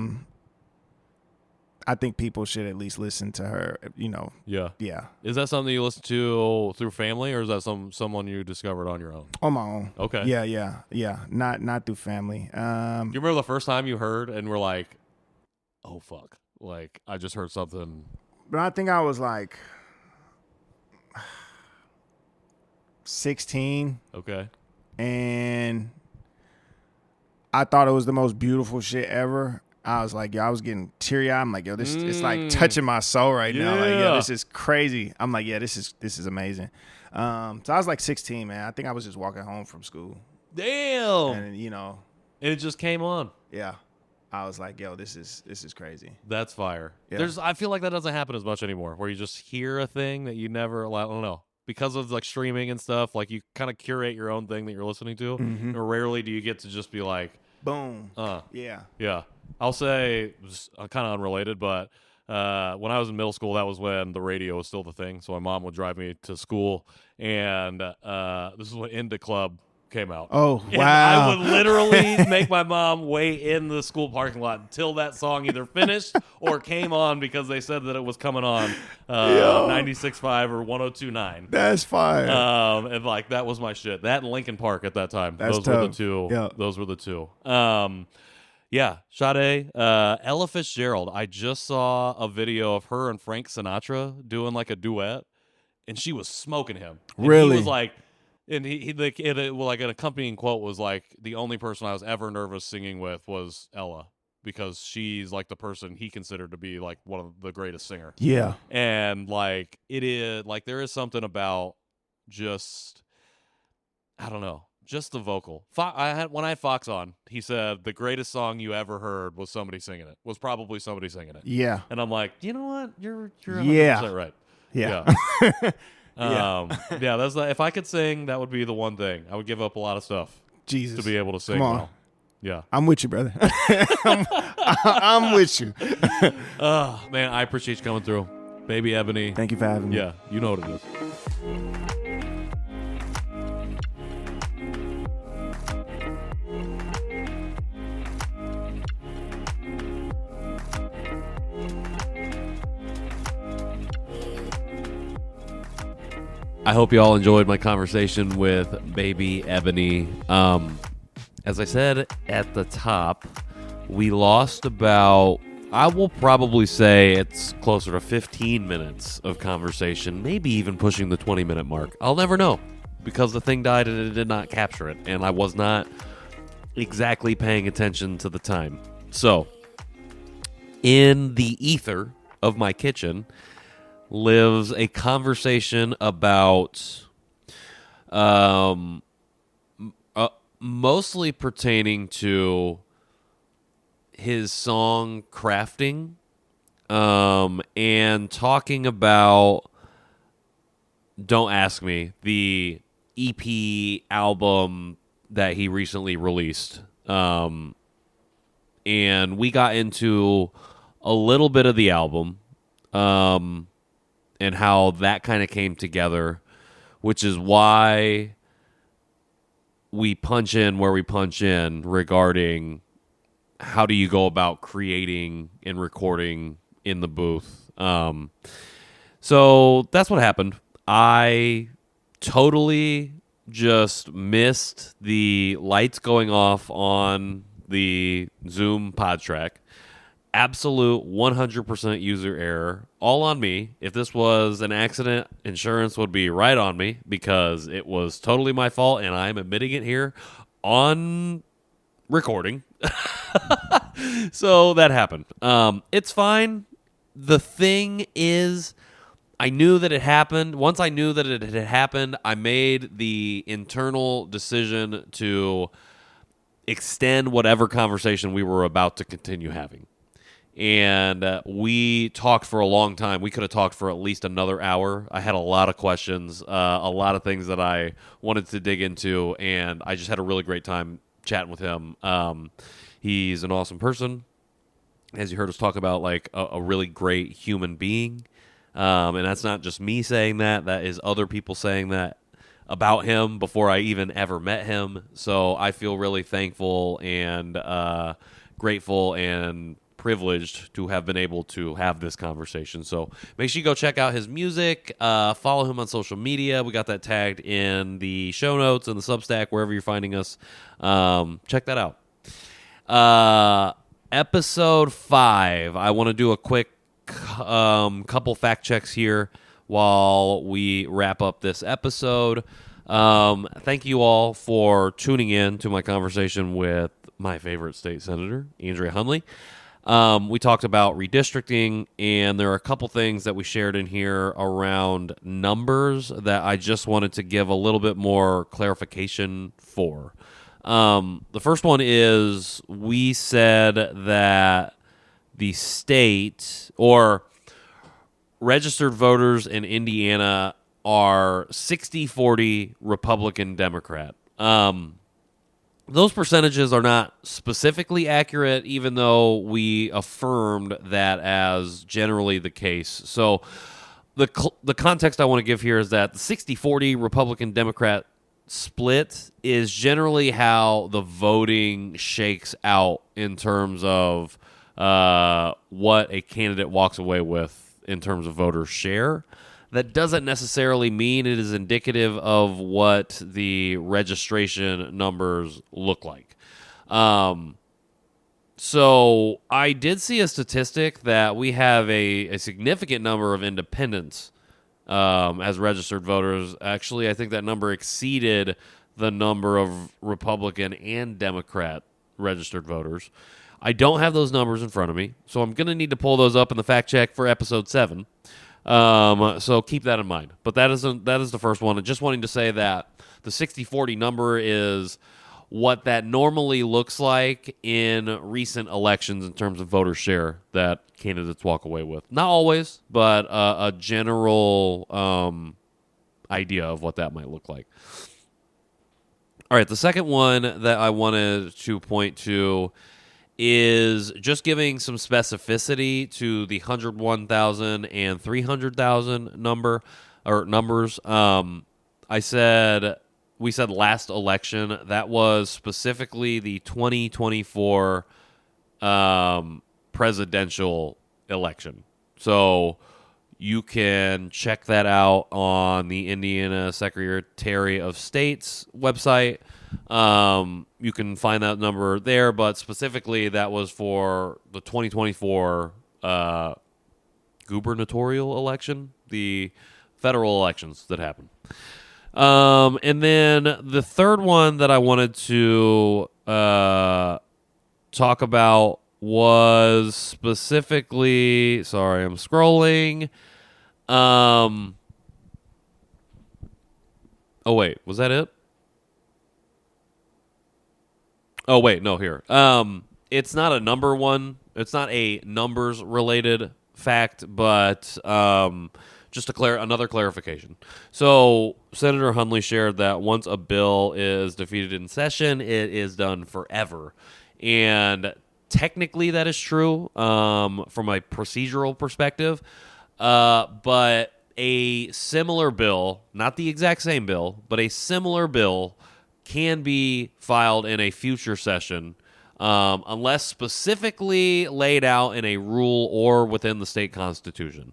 I think people should at least listen to her, Yeah. Yeah. Is that something you listen to through family, or is that someone you discovered on your own? On my own. Okay. Yeah. Not through family. Do you remember the first time you heard and were like, oh, fuck. Like, I just heard something. But I think I was like 16. Okay. And I thought it was the most beautiful shit ever. I was like, I was getting teary-eyed. I'm like, this it's like touching my soul right now. Like, this is crazy. I'm like, this is amazing. So I was like 16, man. I think I was just walking home from school. Damn. And and it just came on. Yeah. I was like, this is crazy. That's fire. Yeah. I feel like that doesn't happen as much anymore, where you just hear a thing that you never, I don't know, because of like streaming and stuff, like you kind of curate your own thing that you're listening to. Mm-hmm. Or rarely do you get to just be like, boom. Yeah. I'll say, kind of unrelated, but when I was in middle school, that was when the radio was still the thing. So my mom would drive me to school, and this is when Indie Club came out. Oh, and wow. I would literally make my mom wait in the school parking lot until that song either finished or came on, because they said that it was coming on 96.5 or 102.9. That's fire. And like that was my shit. That and Linkin Park at that time. That's Those tough. were the two. Yeah. Those were the two. Yeah, Sade, Ella Fitzgerald. I just saw a video of her and Frank Sinatra doing like a duet, and she was smoking him. And really? He was like, and he like, like an accompanying quote was like, the only person I was ever nervous singing with was Ella, because she's like the person he considered to be like one of the greatest singer. Yeah. And like it is like there is something about just, I don't know. Just the vocal. When I had Fox on, he said the greatest song you ever heard was somebody singing it. Was probably somebody singing it. Yeah. And I'm like, you know what? You're 100% right. Yeah. Yeah. That's if I could sing, that would be the one thing. I would give up a lot of stuff Jesus. to be able to sing. Come on. Well. Yeah. I'm with you, brother. I'm with you. Man, I appreciate you coming through. Baby Ebony. Thank you for having me. Yeah, you know what it is. I hope you all enjoyed my conversation with Baby Ebony. As I said at the top, we lost about, I will probably say it's closer to 15 minutes of conversation, maybe even pushing the 20-minute mark. I'll never know, because the thing died and it did not capture it, and I was not exactly paying attention to the time. So, in the ether of my kitchen lives a conversation about mostly pertaining to his song crafting, and talking about Don't Ask Me, the EP album that he recently released. And we got into a little bit of the album, and how that kind of came together, which is why we punch in where we punch in regarding how do you go about creating and recording in the booth. So that's what happened. I totally just missed the lights going off on the Zoom pod track. Absolute 100% user error. All on me. If this was an accident, insurance would be right on me because it was totally my fault, and I'm admitting it here on recording. So that happened. It's fine. The thing is, I knew that it happened. Once I knew that it had happened, I made the internal decision to extend whatever conversation we were about to continue having. And we talked for a long time. We could have talked for at least another hour. I had a lot of questions, a lot of things that I wanted to dig into, and I just had a really great time chatting with him. He's an awesome person, as you heard us talk about, like a really great human being. And that's not just me saying that. That is other people saying that about him before I even ever met him. So I feel really thankful and grateful and privileged to have been able to have this conversation. So make sure you go check out his music, follow him on social media. We got that tagged in the show notes and the Substack, wherever you're finding us. Check that out. Episode 5. I want to do a quick couple fact checks here while we wrap up this episode. Thank you all for tuning in to my conversation with my favorite state senator, Andrea Hundley. We talked about redistricting, and there are a couple things that we shared in here around numbers that I just wanted to give a little bit more clarification for. The first one is we said that the state or registered voters in Indiana are 60-40 Republican Democrat. Those percentages are not specifically accurate, even though we affirmed that as generally the case. So the context I want to give here is that the 60-40 Republican Democrat split is generally how the voting shakes out in terms of what a candidate walks away with in terms of voter share. That doesn't necessarily mean it is indicative of what the registration numbers look like. So I did see a statistic that we have a significant number of independents as registered voters. Actually, I think that number exceeded the number of Republican and Democrat registered voters. I don't have those numbers in front of me, so I'm going to need to pull those up in the fact check for episode 7. So keep that in mind. But that is the first one. And just wanting to say that the 60-40 number is what that normally looks like in recent elections in terms of voter share that candidates walk away with. Not always, but a general idea of what that might look like. All right, the second one that I wanted to point to is just giving some specificity to the 101,000 and 300,000 numbers. We said last election, that was specifically the 2024 presidential election. So you can check that out on the Indiana Secretary of State's website. You can find that number there, but specifically that was for the 2024 gubernatorial election, the federal elections that happened. And then the third one that I wanted to talk about was specifically, sorry, I'm scrolling. Oh, wait, was that it? Oh, wait, no, here. It's not a number one. It's not a numbers related fact, but just another clarification. So Senator Hundley shared that once a bill is defeated in session, it is done forever. And technically that is true from a procedural perspective. But a similar bill, not the exact same bill, but a similar bill can be filed in a future session unless specifically laid out in a rule or within the state constitution.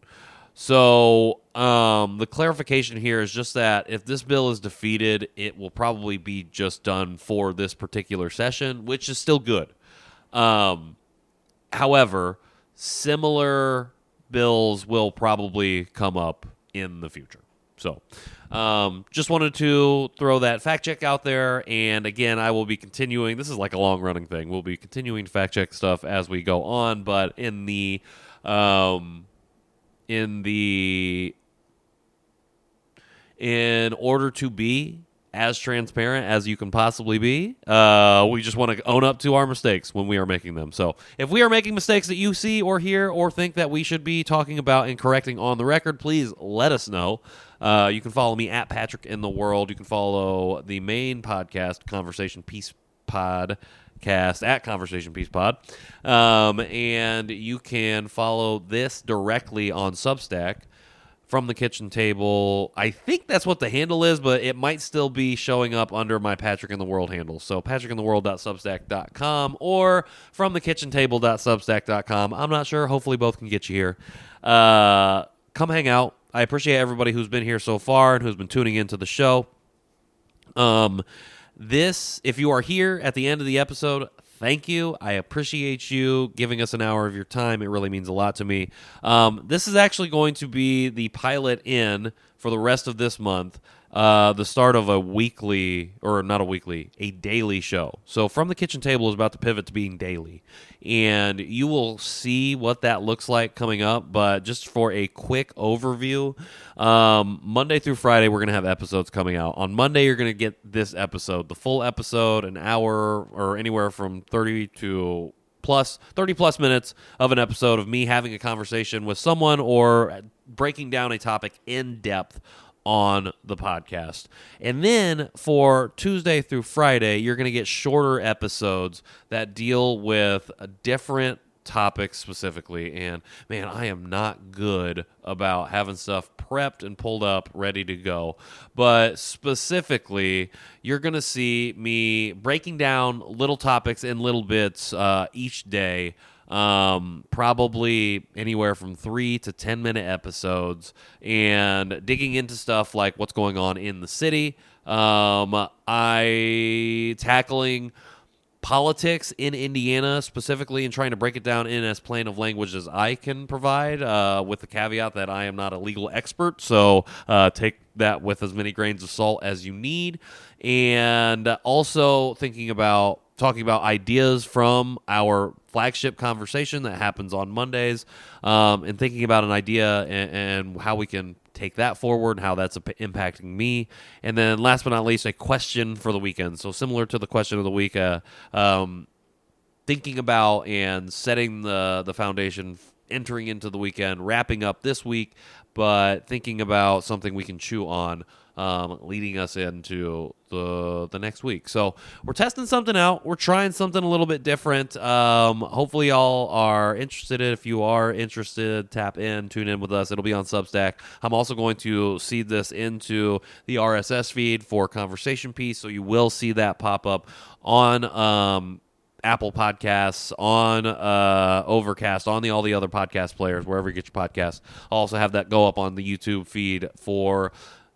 So the clarification here is just that if this bill is defeated, it will probably be just done for this particular session, which is still good. However, similar bills will probably come up in the future. So just wanted to throw that fact check out there. And again, I will be continuing. This is like a long running thing. We'll be continuing to fact check stuff as we go on. But in order to be as transparent as you can possibly be, we just want to own up to our mistakes when we are making them. So if we are making mistakes that you see or hear or think that we should be talking about and correcting on the record, please let us know. You can follow me at Patrick in the World. You can follow the main podcast, Conversation Piece Podcast, at Conversation Piece Pod. And you can follow this directly on Substack. From the Kitchen Table. I think that's what the handle is, but it might still be showing up under my Patrick in the World handle. So patrickintheworld.substack.com or fromthekitchentable.substack.com. I'm not sure. Hopefully both can get you here. Come hang out. I appreciate everybody who's been here so far and who's been tuning into the show. If you are here at the end of the episode, thank you. I appreciate you giving us an hour of your time. It really means a lot to me. This is actually going to be the pilot in for the rest of this month, the start of a daily show. So From the Kitchen Table is about to pivot to being daily. And you will see what that looks like coming up. But just for a quick overview, Monday through Friday, we're going to have episodes coming out. On Monday, you're going to get this episode, the full episode, an hour or anywhere from 30 plus minutes of an episode of me having a conversation with someone or breaking down a topic in depth on the podcast. And then for Tuesday through Friday, you're going to get shorter episodes that deal with different topics specifically. And man, I am not good about having stuff prepped and pulled up ready to go. But specifically, you're going to see me breaking down little topics in little bits each day. Probably anywhere from 3 to 10 minute episodes and digging into stuff like what's going on in the city. I tackling politics in Indiana specifically and trying to break it down in as plain of language as I can provide, with the caveat that I am not a legal expert. So take that with as many grains of salt as you need. And also talking about ideas from our flagship conversation that happens on Mondays, and thinking about an idea and how we can take that forward and how that's impacting me. And then last but not least, a question for the weekend. So similar to the question of the week, thinking about and setting the foundation, entering into the weekend, wrapping up this week, but thinking about something we can chew on, leading us into the next week. So we're testing something out. We're trying something a little bit different. Hopefully y'all are interested. If you are interested, tap in, tune in with us. It'll be on Substack. I'm also going to seed this into the RSS feed for Conversation Piece, so you will see that pop up on Apple Podcasts, on Overcast, on all the other podcast players, wherever you get your podcasts. I'll also have that go up on the YouTube feed for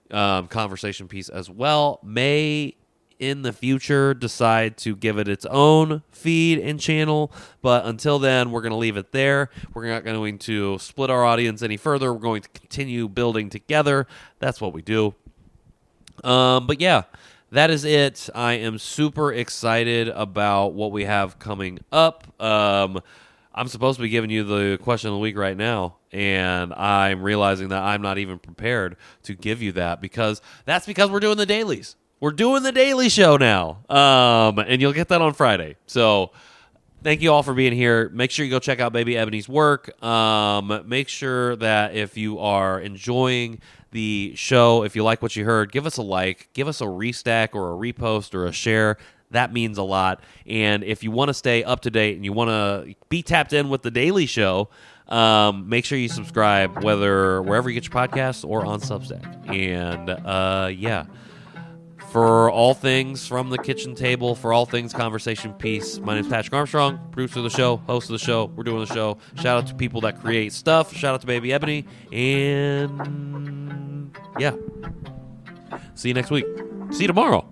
Conversation Piece as well. May in the future decide to give it its own feed and channel, but until then, we're going to leave it there. We're not going to split our audience any further. We're going to continue building together. That's what we do. But yeah, that is it. I am super excited about what we have coming up. I'm supposed to be giving you the question of the week right now, and I'm realizing that I'm not even prepared to give you that because we're doing the dailies. We're doing the daily show now, and you'll get that on Friday. So thank you all for being here. Make sure you go check out Baby Ebony's work. Make sure that if you are enjoying the show, if you like what you heard, give us a like, give us a restack or a repost or a share. That means a lot. And if you want to stay up to date and you want to be tapped in with the daily show, make sure you subscribe, wherever you get your podcasts or on Substack. And yeah, For all things from the kitchen table, for all things conversation piece, my name is Patrick Armstrong, producer of the show, host of the show. We're doing the show. Shout out to people that create stuff. Shout out to Baby Ebony. And yeah. See you next week. See you tomorrow.